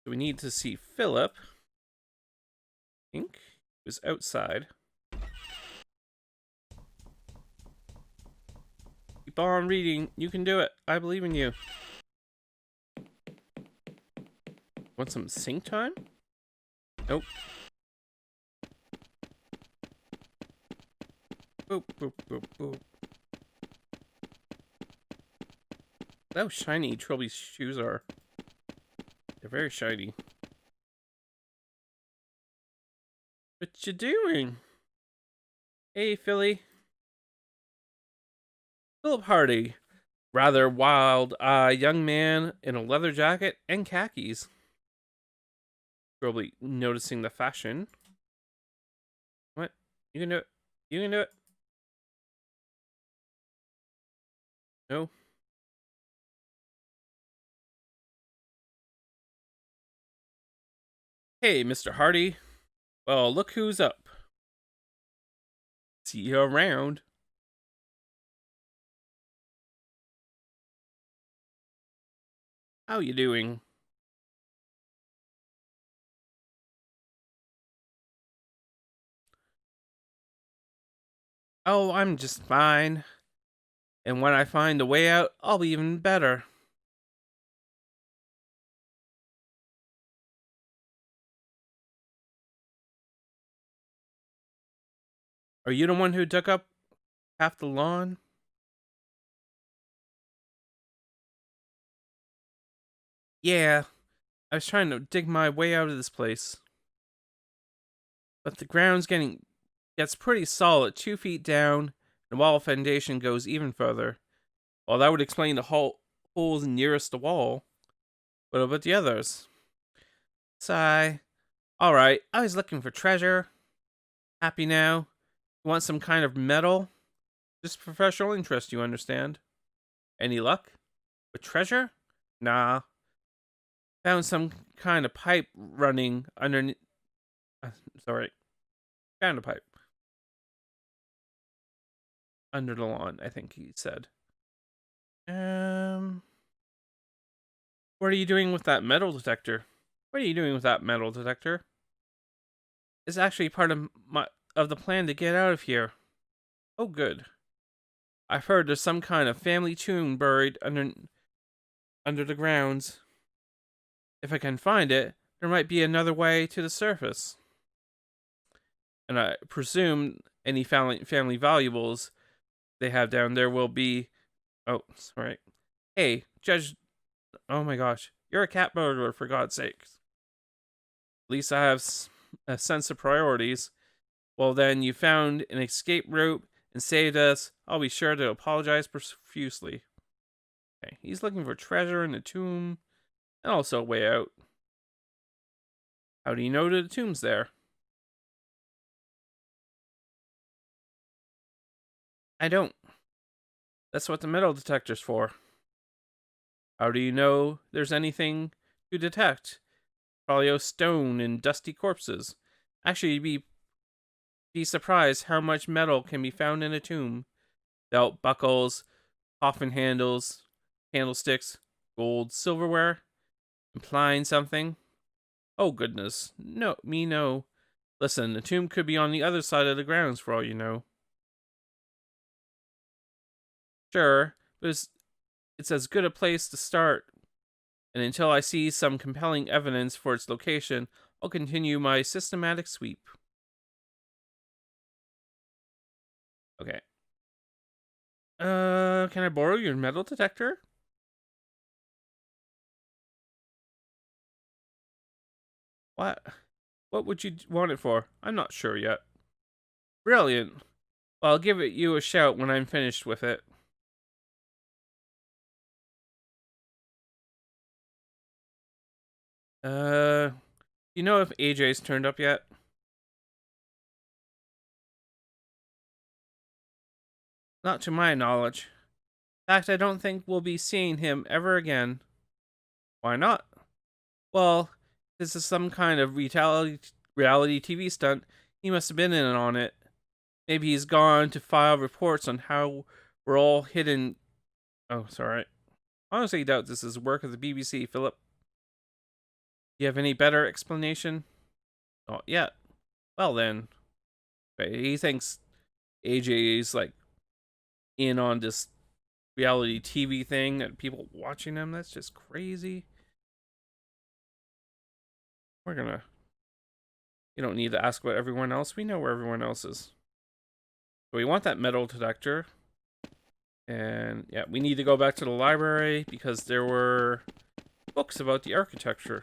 So we need to see Philip. I think he was outside. Keep on reading. You can do it. I believe in you. Want some sync time? Nope. Boop, boop, boop, boop. How shiny Trilby's shoes are. They're very shiny. What you doing? Hey, Philly. Philip Hardy. Rather wild-eyed young man in a leather jacket and khakis. Probably noticing the fashion. What? You can do it. You can do it. No. Hey, Mr. Hardy. Well, look who's up. See you around. How you doing? Oh, I'm just fine. And when I find a way out, I'll be even better. Are you the one who dug up half the lawn? Yeah, I was trying to dig my way out of this place. But the ground's gets pretty solid, 2 feet down, and the wall foundation goes even further. Well, that would explain the holes nearest the wall. What about the others? Sigh. Alright, I was looking for treasure. Happy now? You want some kind of metal? Just professional interest, you understand. Any luck? With treasure? Nah. Found some kind of pipe running underneath. Sorry, kind of pipe under the lawn, I think he said. What are you doing with that metal detector? What are you doing with that metal detector? It's actually part of the plan to get out of here. Oh, good. I've heard there's some kind of family tomb buried under the grounds. If I can find it, there might be another way to the surface. And I presume any family valuables they have down there will be. Oh, sorry. Hey, Judge. Oh my gosh, you're a cat burglar, for God's sake. At least I have a sense of priorities. Well, then you found an escape route and saved us. I'll be sure to apologize profusely. Okay, he's looking for treasure in the tomb and also a way out. How do you know the tomb's there? I don't. That's what the metal detector's for. How do you know there's anything to detect? Probably a stone and dusty corpses. Actually, you'd be surprised how much metal can be found in a tomb. Belt buckles, coffin handles, candlesticks, gold, silverware, implying something. Oh goodness, no. Listen, the tomb could be on the other side of the grounds for all you know. Sure, but it's as good a place to start. And until I see some compelling evidence for its location, I'll continue my systematic sweep. Okay. Can I borrow your metal detector? What? What would you want it for? I'm not sure yet. Brilliant. Well, I'll give you a shout when I'm finished with it. Uh, you know if AJ's turned up yet? Not to my knowledge. In fact, I don't think we'll be seeing him ever again. Why not? Well, this is some kind of reality TV stunt. He must have been in on it. Maybe he's gone to file reports on how we're all hidden. Oh, sorry. Honestly, doubt this is work of the BBC, Philip. You have any better explanation? Not yet. Well then, he thinks AJ is like in on this reality TV thing and people watching him. That's just crazy. We're gonna. You don't need to ask about everyone else. We know where everyone else is. So we want that metal detector. And yeah, we need to go back to the library because there were books about the architecture.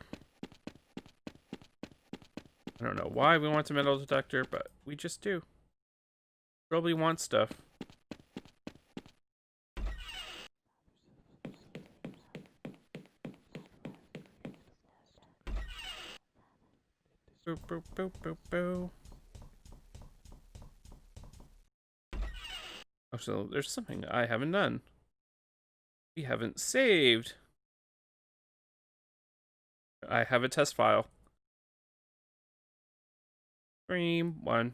I don't know why we want a metal detector, but we just do. Probably want stuff. Boop, boop, boop, boop, boop. Oh, so there's something I haven't done. We haven't saved. I have a test file. Stream 1.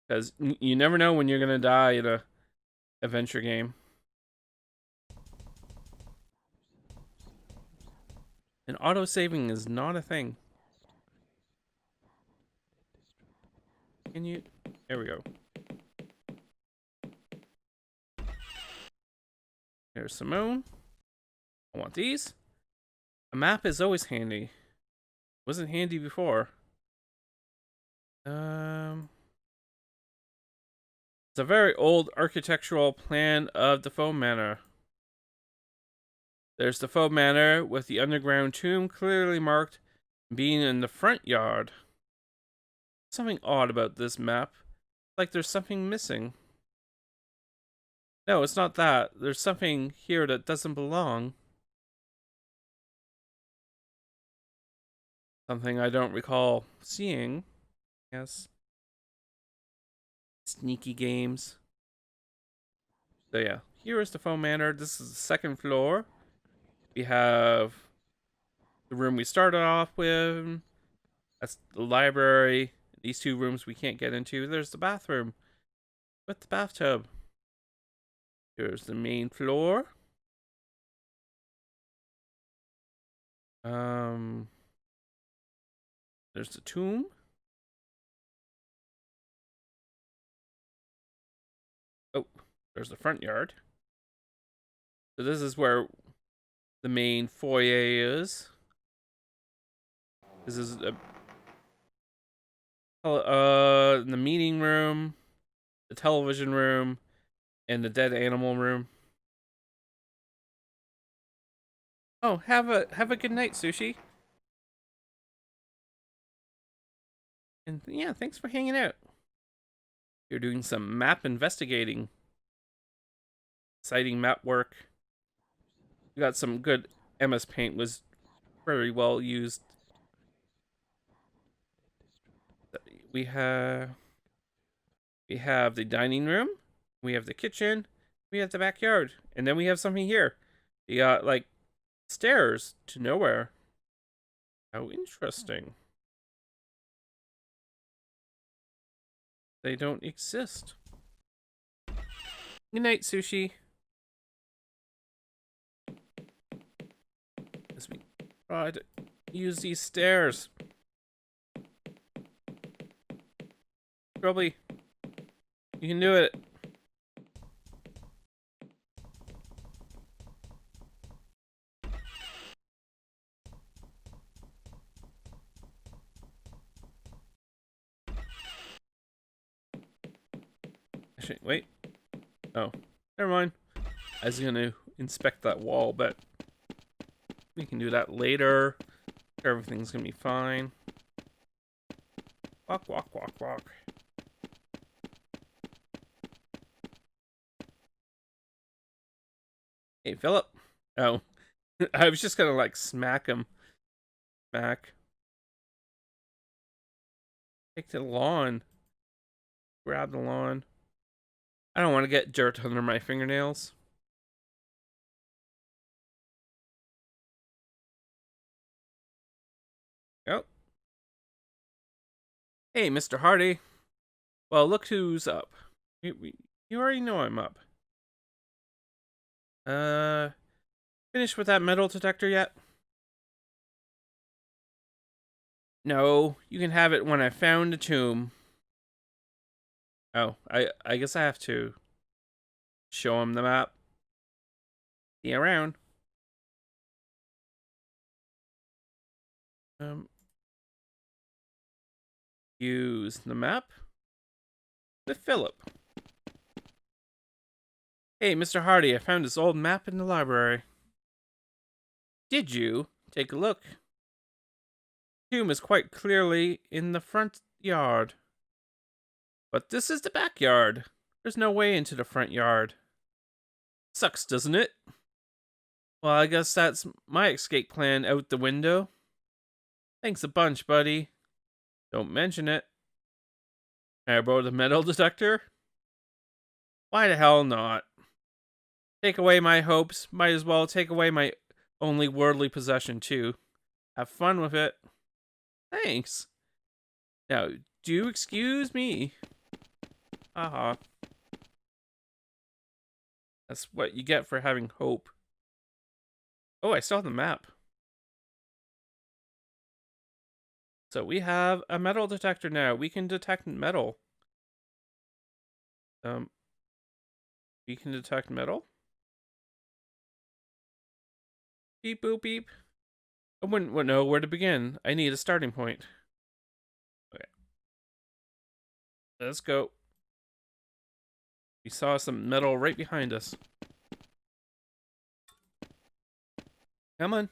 Because you never know when you're going to die in a adventure game. And auto-saving is not a thing. Can you... There we go. Here's Simone. I want these. A map is always handy. Wasn't handy before. It's a very old architectural plan of DeFoe Manor. There's DeFoe Manor with the underground tomb clearly marked being in the front yard. Something odd about this map. Like there's something missing. No, it's not that. There's something here that doesn't belong. Something I don't recall seeing. Yes. Sneaky games. So yeah, here is DeFoe Manor. This is the second floor. We have the room we started off with. That's the library. These two rooms we can't get into. There's the bathroom with the bathtub. Here's the main floor. There's the tomb. Oh, there's the front yard. So this is where the main foyer is. This is the meeting room, the television room, and the dead animal room. Oh, have a good night, Sushi. And yeah, thanks for hanging out. You're doing some map investigating. Exciting map work. We got some good MS Paint was very well used. We have the dining room, we have the kitchen, we have the backyard, and then we have something here. We got like stairs to nowhere. How interesting. They don't exist. Good night, Sushi. As we try to use these stairs. Probably. You can do it. Actually, wait. Oh, never mind. I was gonna inspect that wall, but we can do that later. Everything's gonna be fine. Walk, walk, walk, walk. Hey, Philip. Oh, I was just gonna like smack him. Smack. Take the lawn. Grab the lawn. I don't want to get dirt under my fingernails. Oh. Hey, Mr. Hardy. Well, look who's up. You already know I'm up. Finished with that metal detector yet? No, you can have it when I found the tomb. Oh, I guess I have to show him the map. See you around. Use the map with Philip. Hey, Mr. Hardy, I found this old map in the library. Did you? Take a look. The tomb is quite clearly in the front yard. But this is the backyard. There's no way into the front yard. Sucks, doesn't it? Well, I guess that's my escape plan out the window. Thanks a bunch, buddy. Don't mention it. Can I borrow the metal detector? Why the hell not? Take away my hopes. Might as well take away my only worldly possession, too. Have fun with it. Thanks. Now, do excuse me. Haha. That's what you get for having hope. Oh, I still have the map. So we have a metal detector now. We can detect metal. We can detect metal. Beep boop beep. I wouldn't know where to begin. I need a starting point. Okay. Let's go. We saw some metal right behind us. Come on.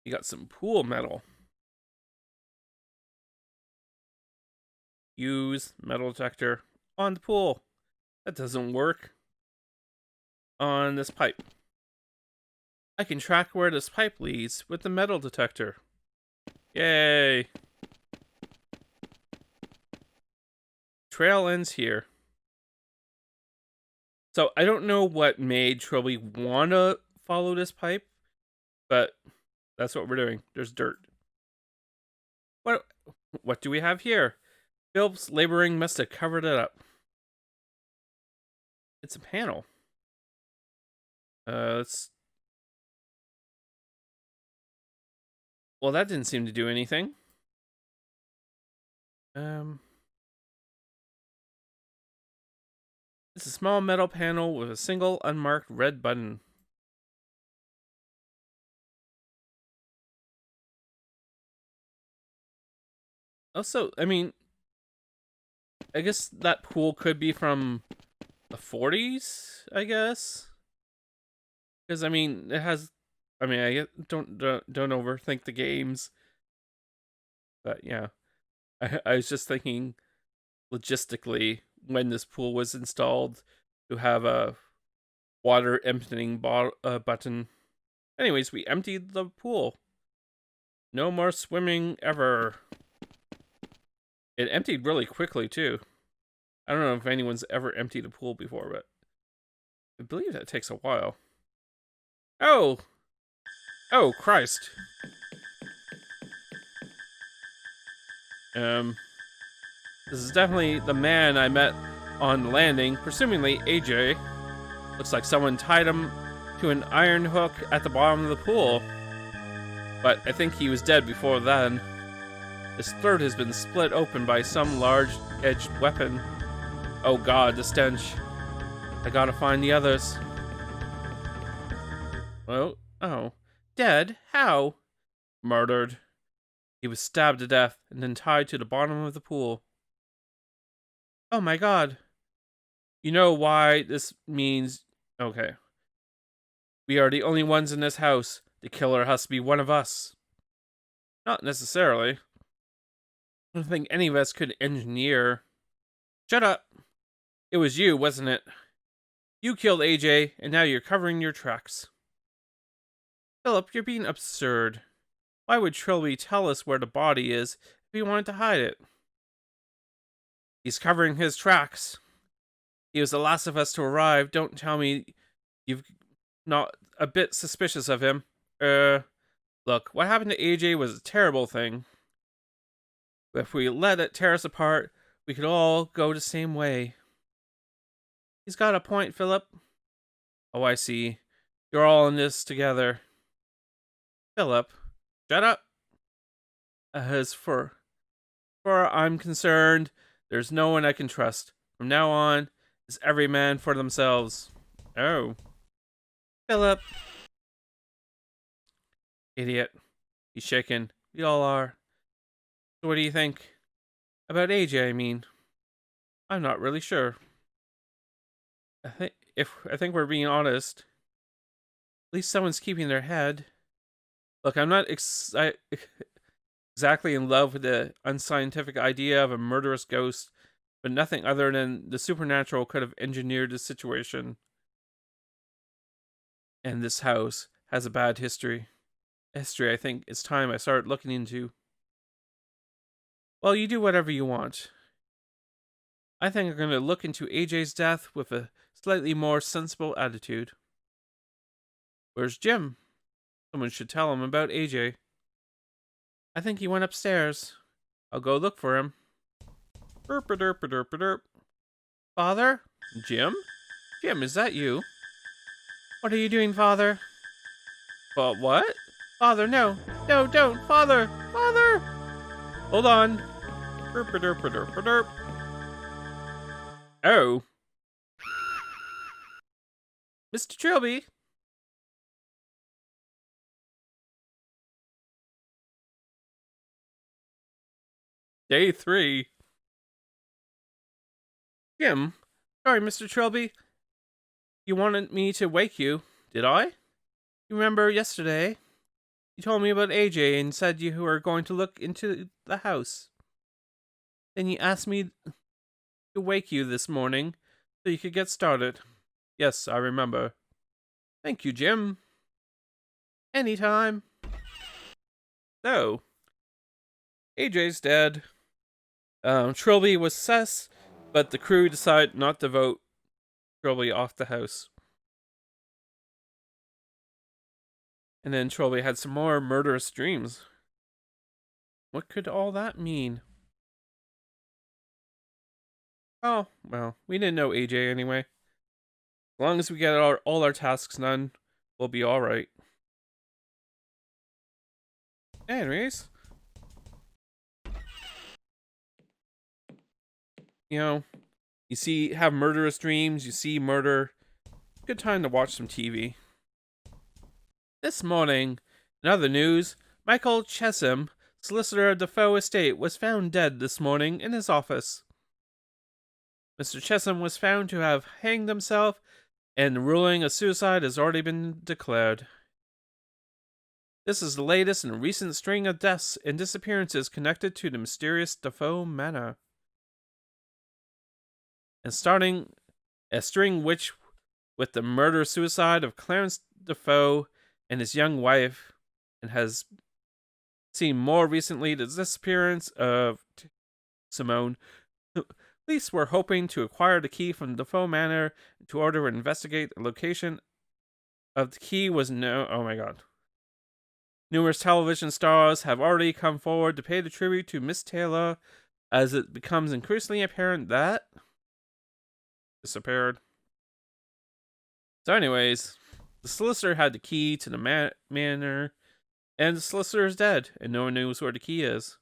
You got some pool metal. Use metal detector on the pool. That doesn't work. On this pipe. I can track where this pipe leads with the metal detector. Yay! Trail ends here. So I don't know what made Trilby wanna follow this pipe, but that's what we're doing. There's dirt. What do we have here? Philip's laboring must have covered it up. It's a panel. Let's... Well, that didn't seem to do anything. It's a small metal panel with a single unmarked red button. Also, I mean, I guess that pool could be from the 40s, I guess. Because, I mean, it has... I mean, don't overthink the games. But, yeah. I was just thinking, logistically, when this pool was installed, to have a water emptying button. Anyways, we emptied the pool. No more swimming ever. It emptied really quickly, too. I don't know if anyone's ever emptied a pool before, but I believe that takes a while. Oh! Oh, Christ. This is definitely the man I met on landing, presumably AJ. Looks like someone tied him to an iron hook at the bottom of the pool. But I think he was dead before then. His throat has been split open by some large-edged weapon. Oh god, the stench. I gotta find the others. Oh. Dead? How? Murdered. He was stabbed to death and then tied to the bottom of the pool. Oh my god. You know why this means... Okay. We are the only ones in this house. The killer has to be one of us. Not necessarily. I don't think any of us could engineer... Shut up! It was you, wasn't it? You killed AJ, and now you're covering your tracks. Philip, you're being absurd. Why would Trilby tell us where the body is if he wanted to hide it? He's covering his tracks. He was the last of us to arrive. Don't tell me you've not a bit suspicious of him. Look, what happened to AJ was a terrible thing. But if we let it tear us apart, we could all go the same way. He's got a point, Philip. Oh, I see. You're all in this together. Philip, shut up. As for I'm concerned, there's no one I can trust. From now on, it's every man for themselves. Oh. Philip. Idiot. He's shaken. We all are. So what do you think? About AJ, I mean. I'm not really sure. I think we're being honest, at least someone's keeping their head. Look, I'm not exactly in love with the unscientific idea of a murderous ghost, but nothing other than the supernatural could have engineered the situation. And this house has a bad history. History I think it's time I start looking into. Well, you do whatever you want. I think I'm going to look into AJ's death with a slightly more sensible attitude. Where's Jim? Someone should tell him about AJ. I think he went upstairs. I'll go look for him. Derp. Father? Jim? Jim, is that you? What are you doing, Father? What? Father, no. No, don't. Father! Father! Hold on. Derp. Oh. Mr. Trilby. Day 3. Jim. Sorry, Mr. Trilby. You wanted me to wake you, did I? You remember yesterday? You told me about AJ and said you were going to look into the house. Then you asked me to wake you this morning so you could get started. Yes, I remember. Thank you, Jim. Anytime. So, AJ's dead. Trilby was sus, but the crew decided not to vote Trilby off the house. And then Trilby had some more murderous dreams. What could all that mean? Oh, well, we didn't know AJ anyway. As long as we get all our tasks done, we'll be alright. Anyways, you know, have murderous dreams, you see murder. Good time to watch some TV. This morning, in other news, Michael Chesham, solicitor of DeFoe estate, was found dead this morning in his office. Mr. Chesham was found to have hanged himself, and the ruling of suicide has already been declared. This is the latest in a recent string of deaths and disappearances connected to the mysterious DeFoe Manor. And starting a string which, with the murder-suicide of Clarence DeFoe and his young wife, and has seen more recently the disappearance of Simone. Police were hoping to acquire the key from DeFoe Manor to order and investigate the location of the key was no. Oh my god. Numerous television stars have already come forward to pay the tribute to Miss Taylor as it becomes increasingly apparent that disappeared. So anyways, the solicitor had the key to the manor, and the solicitor is dead, and no one knows where the key is.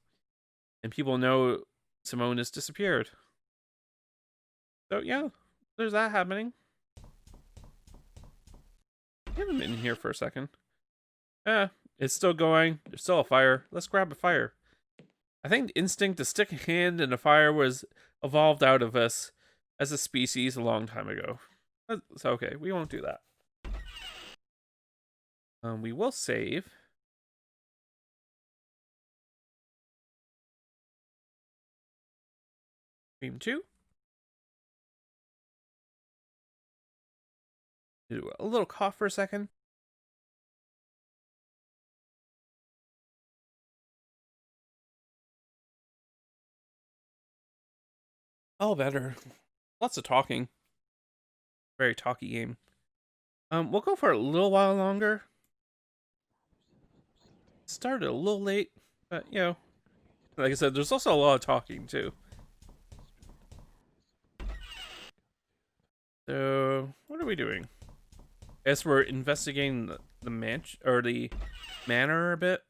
And people know Simone has disappeared. So yeah, there's that happening. I haven't been here for a second. It's still going. There's still a fire. Let's grab a fire. I think the instinct to stick a hand in a fire was evolved out of us as a species a long time ago. It's okay. We won't do that. We will save. Stream 2. Do a little cough for a second. All better. Lots of talking. Very talky game. We'll go for a little while longer. Started a little late, but you know, like I said, there's also a lot of talking too. So, what are we doing? I guess we're investigating the manor a bit.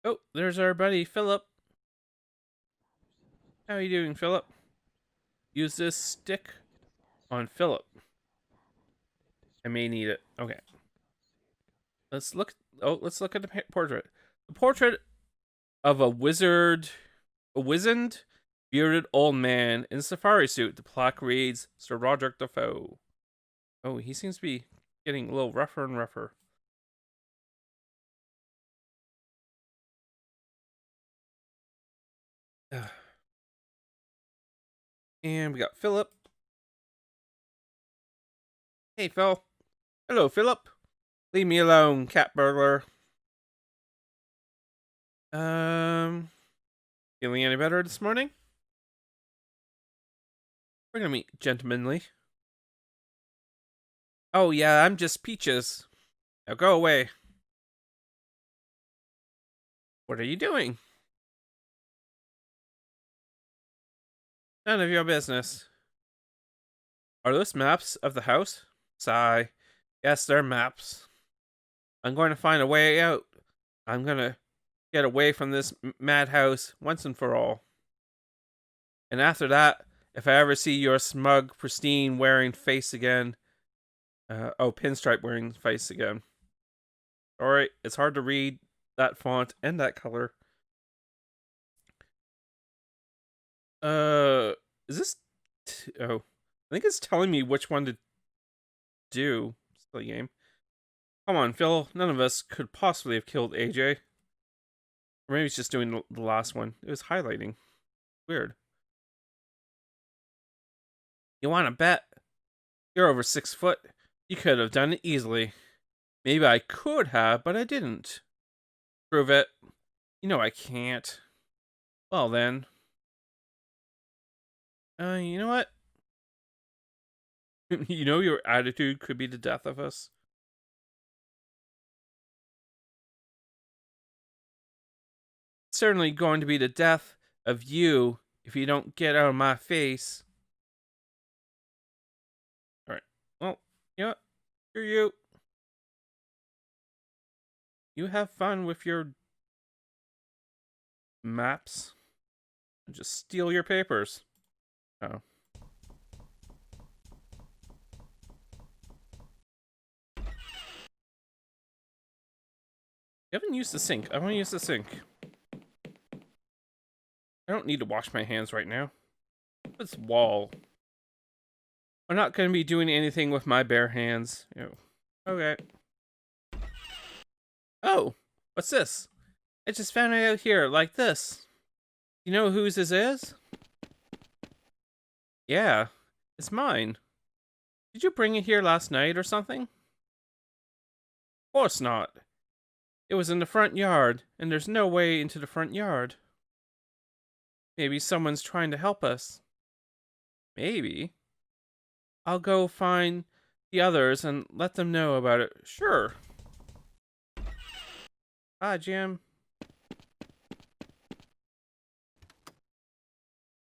Oh, there's our buddy Philip. How are you doing, Philip? Use this stick on Philip. I may need it. Okay. Let's look. Oh, let's look at the portrait. The portrait of a wizened, bearded old man in a safari suit. The plaque reads, Sir Roderick DeFoe. Oh, he seems to be getting a little rougher and rougher. And we got Philip. Hey, Phil. Hello, Philip. Leave me alone, cat burglar. Feeling any better this morning? We're gonna meet gentlemanly. Oh yeah, I'm just Peaches. Now go away. What are you doing? None of your business. Are those maps of the house? Sigh. Yes, they're maps. I'm going to find a way out. I'm gonna get away from this madhouse once and for all. And after that, if I ever see your smug, pristine wearing face again, pinstripe wearing face again. Alright, it's hard to read that font and that color. Is this? I think it's telling me which one to do. Silly game. Come on, Phil. None of us could possibly have killed AJ. Or maybe it's just doing the last one. It was highlighting. Weird. You want to bet? You're over 6 foot. You could have done it easily. Maybe I could have, but I didn't. Prove it. You know I can't. Well then. You know what? You know your attitude could be the death of us. It's certainly going to be the death of you if you don't get out of my face. Alright. Well, you know what? Screw you. You have fun with your maps. And just steal your papers. Oh. You haven't used the sink. I want to use the sink. I don't need to wash my hands right now. This wall. I'm not going to be doing anything with my bare hands. Ew. Okay. Oh, what's this? I just found it out here, like this. You know whose this is? Yeah, it's mine. Did you bring it here last night or something? Of course not. It was in the front yard, and there's no way into the front yard. Maybe someone's trying to help us. Maybe. I'll go find the others and let them know about it. Sure. Bye, Jim.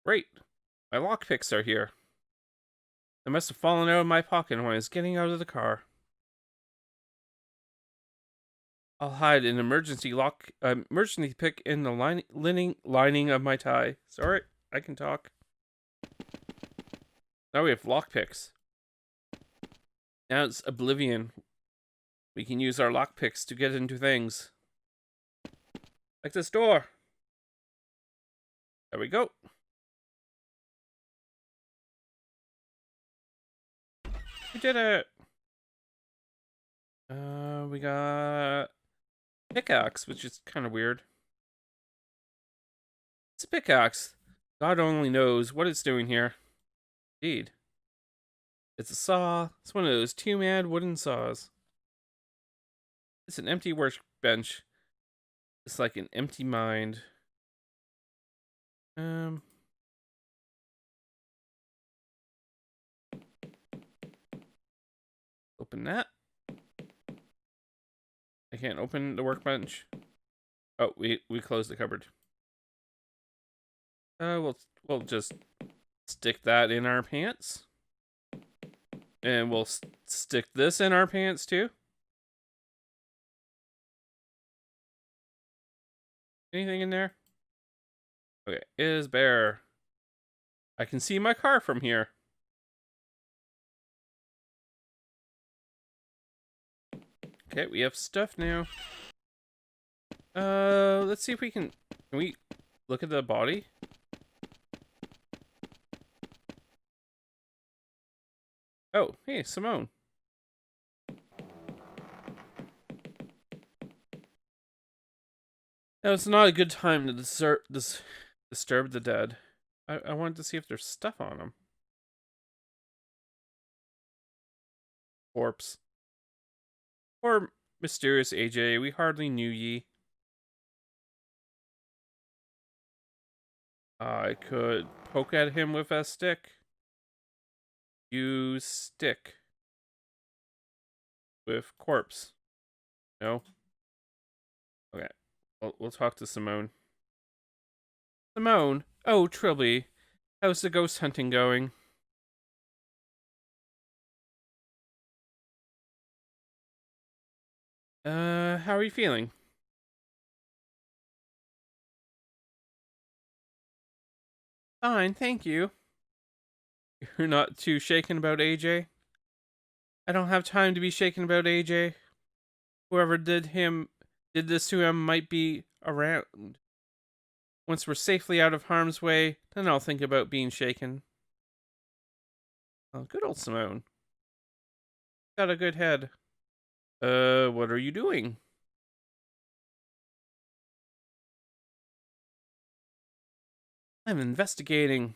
Great. My lockpicks are here. They must have fallen out of my pocket when I was getting out of the car. I'll hide an emergency pick in the lining of my tie. Sorry, I can talk. Now we have lockpicks. Now it's Oblivion. We can use our lockpicks to get into things. Like this door. There we go. We did it. We got pickaxe, which is kind of weird. It's a pickaxe. God only knows what it's doing here. Indeed. It's a saw. It's one of those two-man wooden saws. It's an empty workbench. It's like an empty mind. Open that. I can't open the workbench. Oh, we closed the cupboard. We'll just stick that in our pants. And we'll stick this in our pants too. Anything in there? Okay, it is bare. I can see my car from here. Okay, we have stuff now. Let's see if we can we look at the body? Oh, hey, Simone. Now, it's not a good time to disturb the dead. I wanted to see if there's stuff on them. Corpse. Poor mysterious AJ, we hardly knew ye. I could poke at him with a stick. Use stick. With corpse. No? Okay. We'll talk to Simone. Simone? Oh, Trilby. How's the ghost hunting going? How are you feeling? Fine, thank you. You're not too shaken about AJ? I don't have time to be shaken about AJ. Whoever did this to him might be around. Once we're safely out of harm's way, then I'll think about being shaken. Oh, good old Simone. Got a good head. What are you doing? I'm investigating.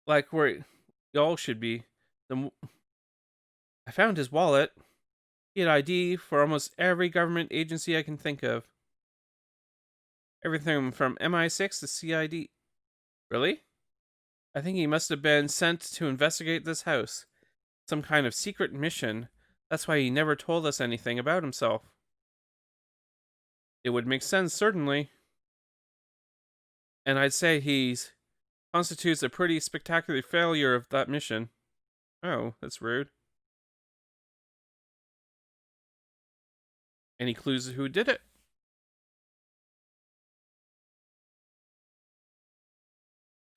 Like where y'all should be. I found his wallet. He had ID for almost every government agency I can think of. Everything from MI6 to CID. Really? I think he must have been sent to investigate this house. Some kind of secret mission. That's why he never told us anything about himself. It would make sense, certainly. And I'd say he's constitutes a pretty spectacular failure of that mission. Oh, that's rude. Any clues who did it?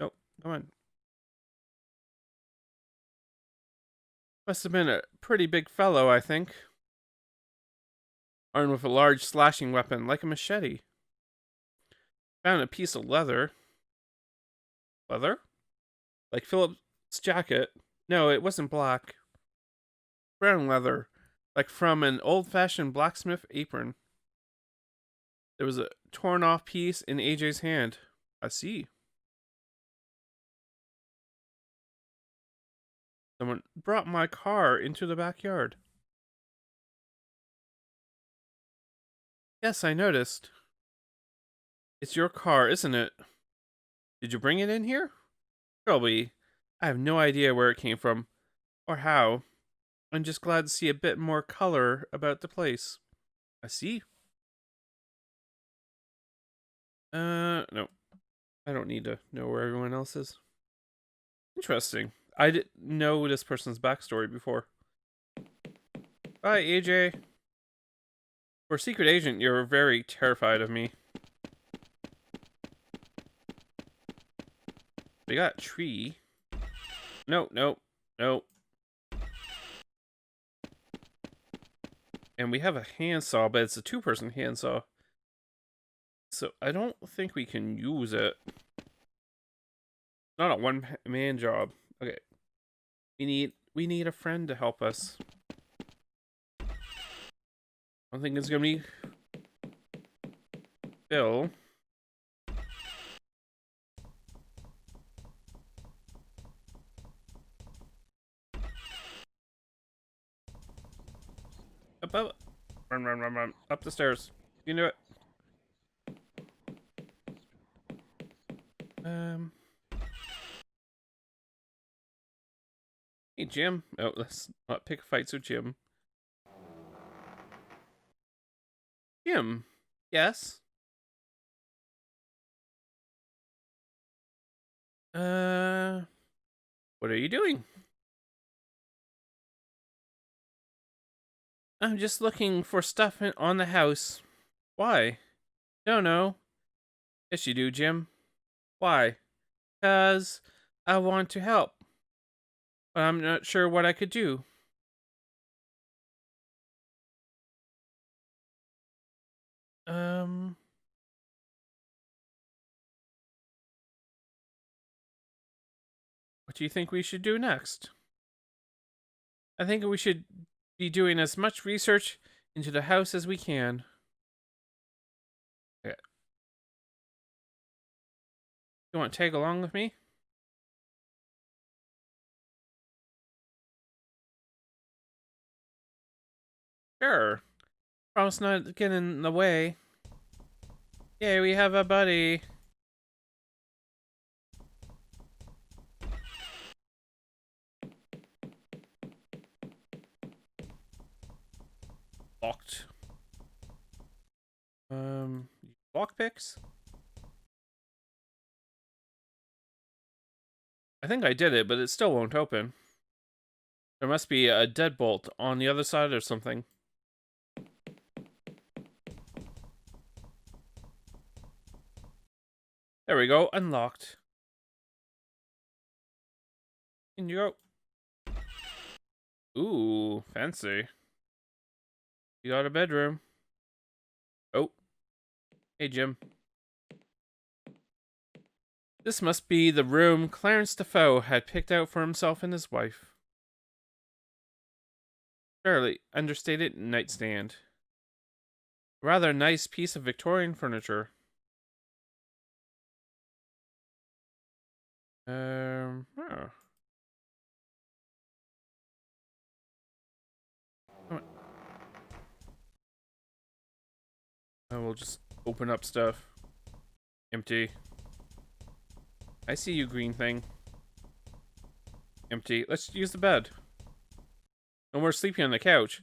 Nope, come on. Must have been a pretty big fellow, I think. Armed with a large slashing weapon, like a machete. Found a piece of leather. Leather? Like Philip's jacket. No, it wasn't black. Brown leather. Like from an old-fashioned blacksmith apron. There was a torn-off piece in AJ's hand. I see. Someone brought my car into the backyard. Yes, I noticed. It's your car, isn't it? Did you bring it in here? Probably. I have no idea where it came from. Or how. I'm just glad to see a bit more color about the place. I see. No. I don't need to know where everyone else is. Interesting. I didn't know this person's backstory before. Bye, AJ. For a secret agent, you're very terrified of me. We got a tree. No. And we have a handsaw, but it's a two-person handsaw. So I don't think we can use it. Not a one-man job. Okay. We need a friend to help us. I don't think it's gonna be Bill. Up. Run. Up the stairs. You can do it. Hey, Jim. Oh, let's not pick fights with Jim. Jim. Yes? What are you doing? I'm just looking for stuff on the house. Why? Don't know. Yes, you do, Jim. Why? 'Cause I want to help. But I'm not sure what I could do. What do you think we should do next? I think we should be doing as much research into the house as we can. Okay. You want to tag along with me? Sure. Promise not to get in the way. Yay, we have a buddy. Locked. Lockpicks? I think I did it, but it still won't open. There must be a deadbolt on the other side or something. There we go, unlocked. In you go. Ooh, fancy. You got a bedroom. Oh. Hey, Jim. This must be the room Clarence DeFoe had picked out for himself and his wife. Fairly understated nightstand. Rather nice piece of Victorian furniture. Oh. And we'll just open up stuff. Empty. I see you, green thing. Empty. Let's use the bed. No more sleeping on the couch.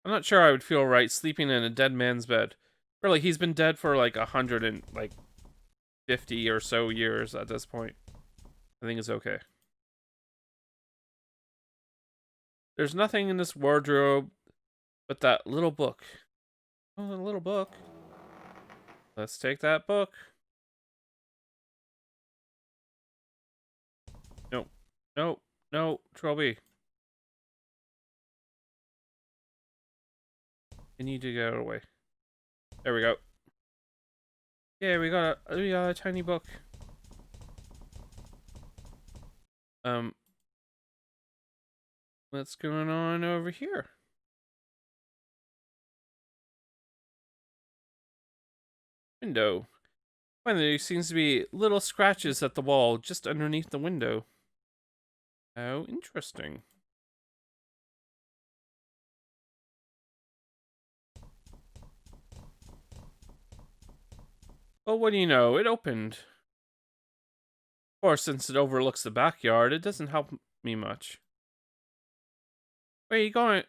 I'm not sure I would feel right sleeping in a dead man's bed. Really, he's been dead for like 150 or so years at this point. I think it's okay. There's nothing in this wardrobe but that little book. Oh, the little book. Let's take that book. Nope. Nope. No, Trilby. I need to get away. There we go. Yeah, we got a tiny book. What's going on over here? Window. Finally, there seems to be little scratches at the wall just underneath the window. How interesting. Well, what do you know? It opened. Of course, since it overlooks the backyard, it doesn't help me much. Where are you going?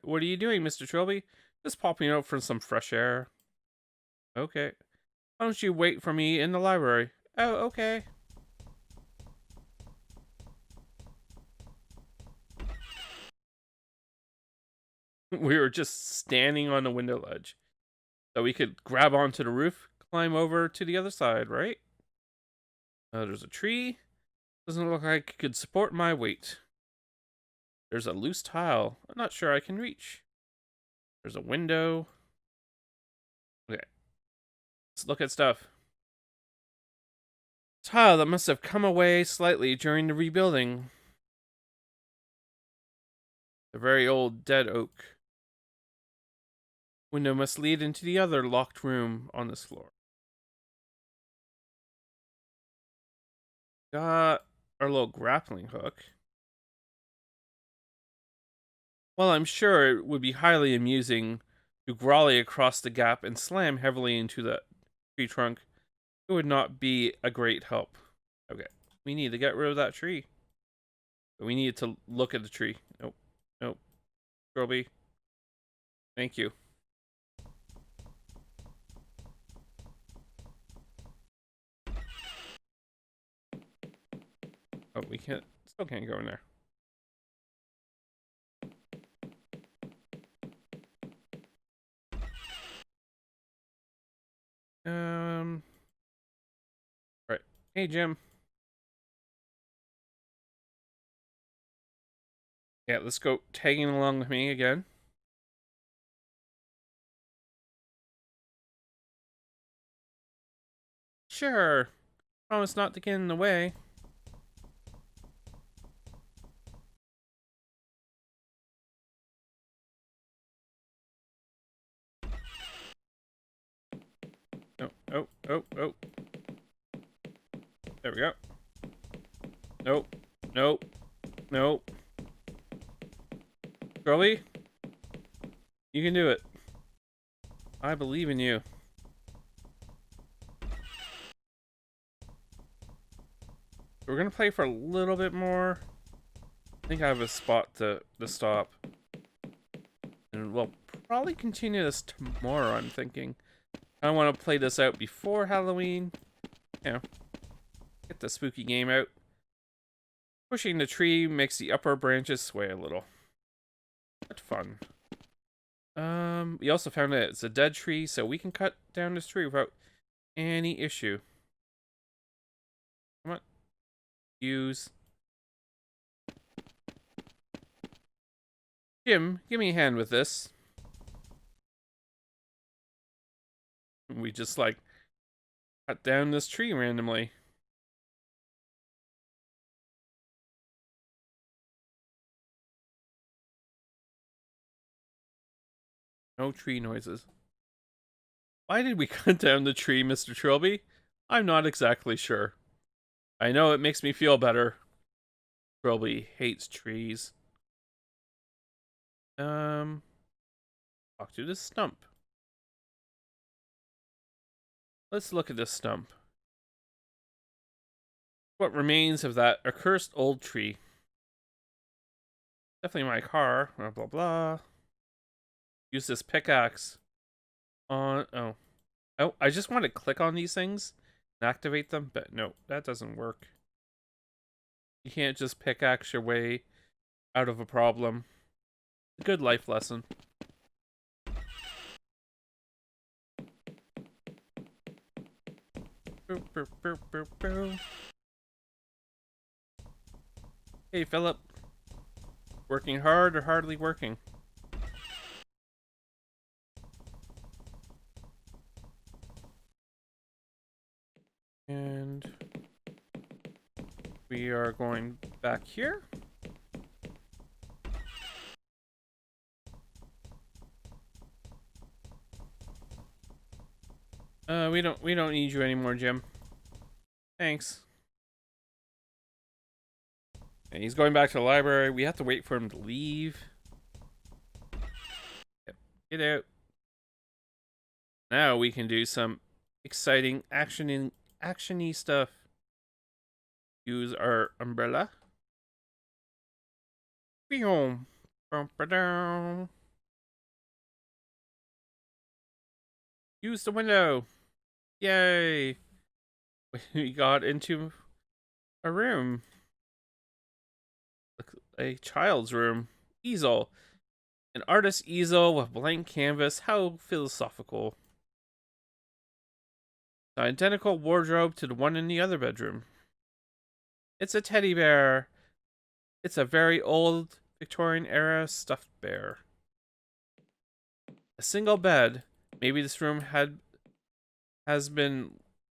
What are you doing, Mr. Trilby? Just popping out for some fresh air. Okay. Why don't you wait for me in the library? Oh, okay. We were just standing on the window ledge. So we could grab onto the roof, climb over to the other side, right? There's a tree. Doesn't look like it could support my weight. There's a loose tile. I'm not sure I can reach. There's a window. Okay. Let's look at stuff. Tile that must have come away slightly during the rebuilding. A very old dead oak. Window must lead into the other locked room on this floor. Got our little grappling hook. Well, I'm sure it would be highly amusing to grolly across the gap and slam heavily into the tree trunk. It would not be a great help. Okay, we need to get rid of that tree. We need to look at the tree. Nope, nope. Groby. Thank you. Oh, we can't. Still can't go in there. Right. Hey, Jim. Yeah, let's go tagging along with me again. Sure. Promise not to get in the way. Oh, oh, oh, oh. There we go. Nope. Nope. Nope. Girlie, you can do it. I believe in you. We're gonna play for a little bit more. I think I have a spot to stop. And we'll probably continue this tomorrow, I'm thinking. I want to play this out before Halloween. You know, get the spooky game out. Pushing the tree makes the upper branches sway a little. What fun. We also found that it's a dead tree, so we can cut down this tree without any issue. Come on. Use. Jim, give me a hand with this. We just, like, cut down this tree randomly. No tree noises. Why did we cut down the tree, Mr. Trilby? I'm not exactly sure. I know it makes me feel better. Trilby hates trees. Talk to this stump. Let's look at this stump. What remains of that accursed old tree? Definitely my car. Blah, blah, blah. Use this pickaxe on... Oh. Oh, I just want to click on these things and activate them, but no, that doesn't work. You can't just pickaxe your way out of a problem. A good life lesson. Boop, boop, boop, boop, boop. Hey, Philip. Working hard or hardly working? And we are going back here. We don't need you anymore, Jim. Thanks. And he's going back to the library. We have to wait for him to leave. Yep. Get out. Now we can do some exciting actiony stuff. Use our umbrella. Boom. Use the window. Yay. We got into a room. A child's room. Easel. An artist's easel with blank canvas. How philosophical. The identical wardrobe to the one in the other bedroom. It's a teddy bear. It's a very old Victorian era stuffed bear. A single bed. Maybe this room has been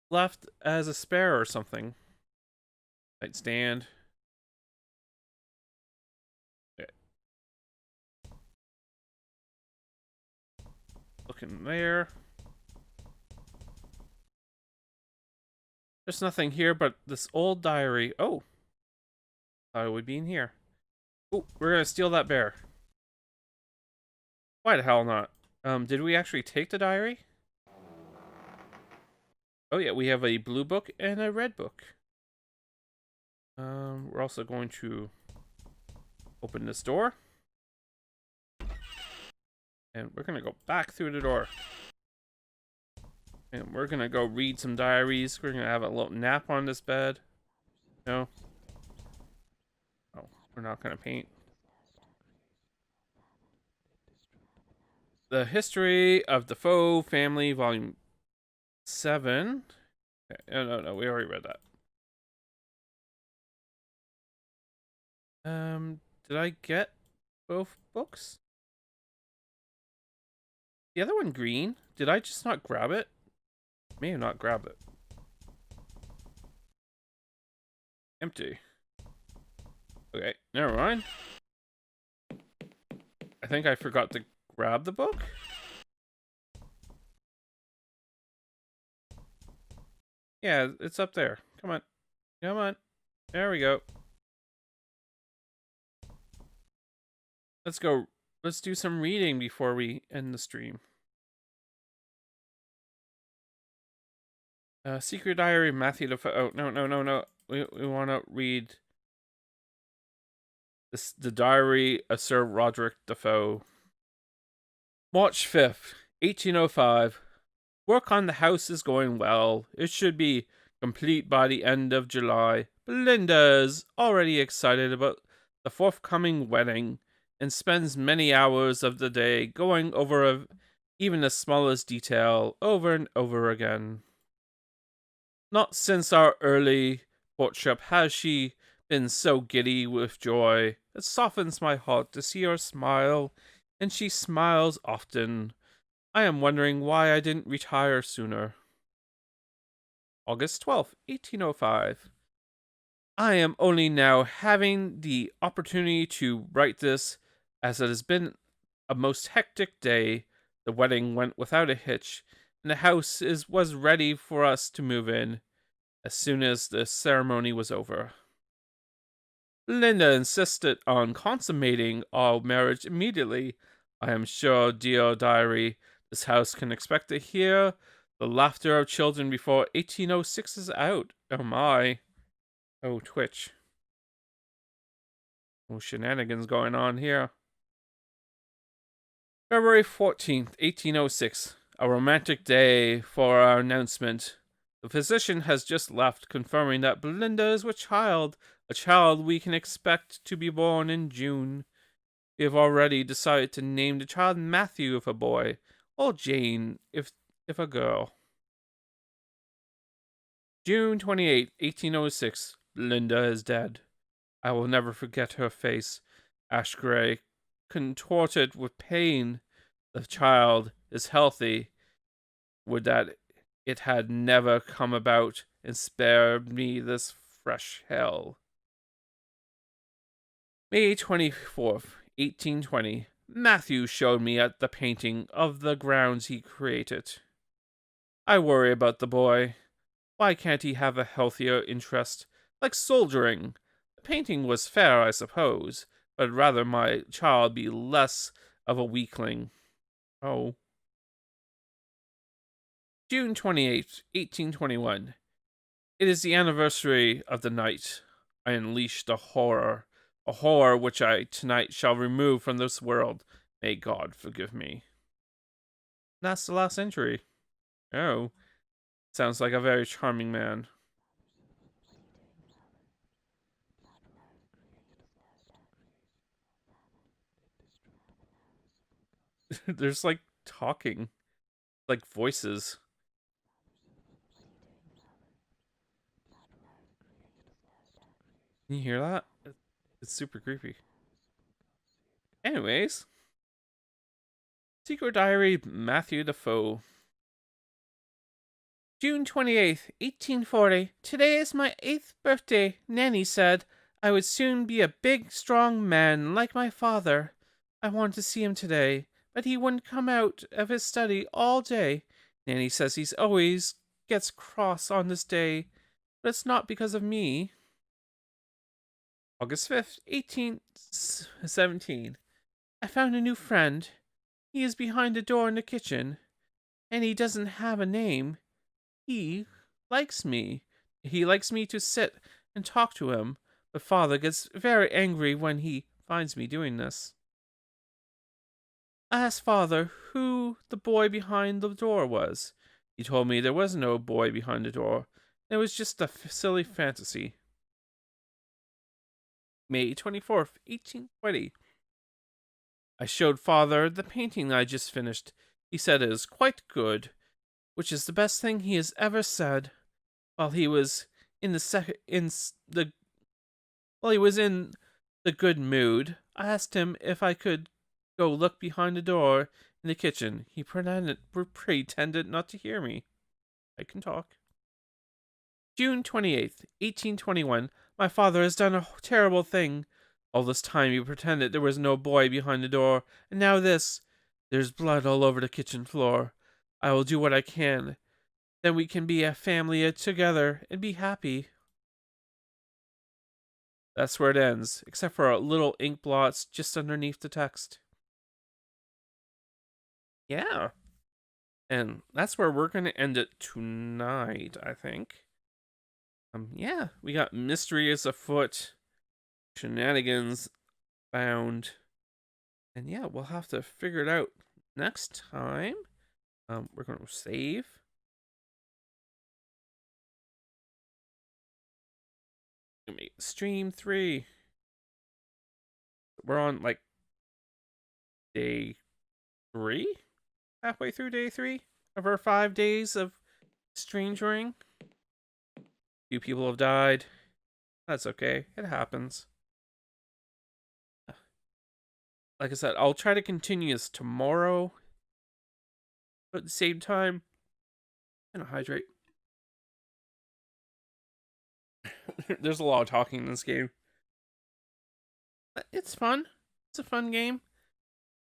left as a spare or something. Nightstand. Okay. Look in there. There's nothing here but this old diary. Oh. Thought it would be in here. Oh, we're gonna steal that bear. Why the hell not? Did we actually take the diary? Oh yeah, we have a blue book and a red book. We're also going to open this door. And we're gonna go back through the door. And we're gonna go read some diaries. We're gonna have a little nap on this bed. No. Oh, we're not gonna paint. The History of DeFoe Family, Volume 7. Okay. Oh, no, we already read that. Did I get both books? The other one green? Did I just not grab it? May have not grabbed it. Empty. Okay, never mind. I think I forgot to grab the book. Yeah, it's up there. Come on. Come on. There we go. Let's go. Let's do some reading before we end the stream. Secret Diary of Matthew DeFoe. Oh, no. We want to read the Diary of Sir Roderick DeFoe. March 5th, 1805. Work on the house is going well. It should be complete by the end of July. Belinda's already excited about the forthcoming wedding and spends many hours of the day going over even the smallest detail over and over again. Not since our early courtship has she been so giddy with joy. It softens my heart to see her smile, and she smiles often. I am wondering why I didn't retire sooner. August 12th, 1805. I am only now having the opportunity to write this, as it has been a most hectic day. The wedding went without a hitch, and the house was ready for us to move in as soon as the ceremony was over. Linda insisted on consummating our marriage immediately. I am sure, dear diary, this house can expect to hear the laughter of children before 1806 is out. Oh my. Oh, Twitch. Oh, shenanigans going on here. February 14th, 1806. A romantic day for our announcement. The physician has just left, confirming that Belinda is with child, a child we can expect to be born in June. We have already decided to name the child Matthew if a boy, or Jane if a girl. June 28th, 1806. Belinda is dead. I will never forget her face, ash gray, contorted with pain. The child is healthy. Would that it had never come about and spared me this fresh hell. May 24th, 1820. Matthew showed me at the painting of the grounds he created. I worry about the boy. Why can't he have a healthier interest, like soldiering? The painting was fair, I suppose, but I'd rather my child be less of a weakling. Oh. June 28th, 1821. It is the anniversary of the night I unleashed a horror which I tonight shall remove from this world. May God forgive me. That's the last entry. Oh, sounds like a very charming man. There's like talking, like voices. Can you hear that? It's super creepy. Anyways, Secret Diary, Matthew DeFoe. June 28th, 1840. Today is my 8th birthday. Nanny said I would soon be a big, strong man like my father. I wanted to see him today, but he wouldn't come out of his study all day. Nanny says he's always gets cross on this day, but it's not because of me. August 5th, 1817. I found a new friend. He is behind the door in the kitchen, and he doesn't have a name. He likes me. He likes me to sit and talk to him, but father gets very angry when he finds me doing this. I asked father who the boy behind the door was. He told me there was no boy behind the door. It was just a silly fantasy. May 24th, 1820. I showed father the painting I just finished. He said it is quite good, which is the best thing he has ever said. While he was in the while he was in the good mood, I asked him if I could go look behind the door in the kitchen. He pretended not to hear me. I can talk. June 28th, 1821. My father has done a terrible thing. All this time he pretended there was no boy behind the door, and now this. There's blood all over the kitchen floor. I will do what I can. Then we can be a family together and be happy. That's where it ends, except for a little ink blots just underneath the text. Yeah. And that's where we're going to end it tonight, I think. Yeah, we got mystery is afoot, shenanigans found, and yeah, we'll have to figure it out next time. We're going to save. Stream 3. We're on like day 3, halfway through day 3 of our 5 days of Strange Ring. Few people have died. That's okay. It happens. Like I said, I'll try to continue this tomorrow. But at the same time, I'm gonna hydrate. There's a lot of talking in this game. But it's fun. It's a fun game.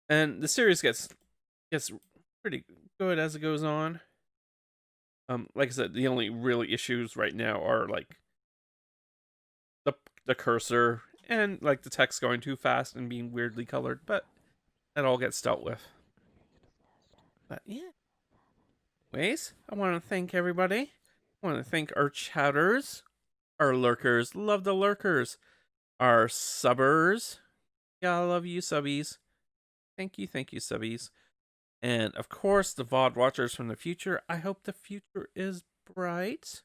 And the series gets pretty good as it goes on. Like I said, the only really issues right now are like the cursor and like the text going too fast and being weirdly colored, but that all gets dealt with. But yeah. Anyways, I want to thank everybody. I want to thank our chatters, our lurkers. Love the lurkers. our subbers. Yeah, I love you, subbies. Thank you, subbies. And of course, the VOD watchers from the future. I hope the future is bright.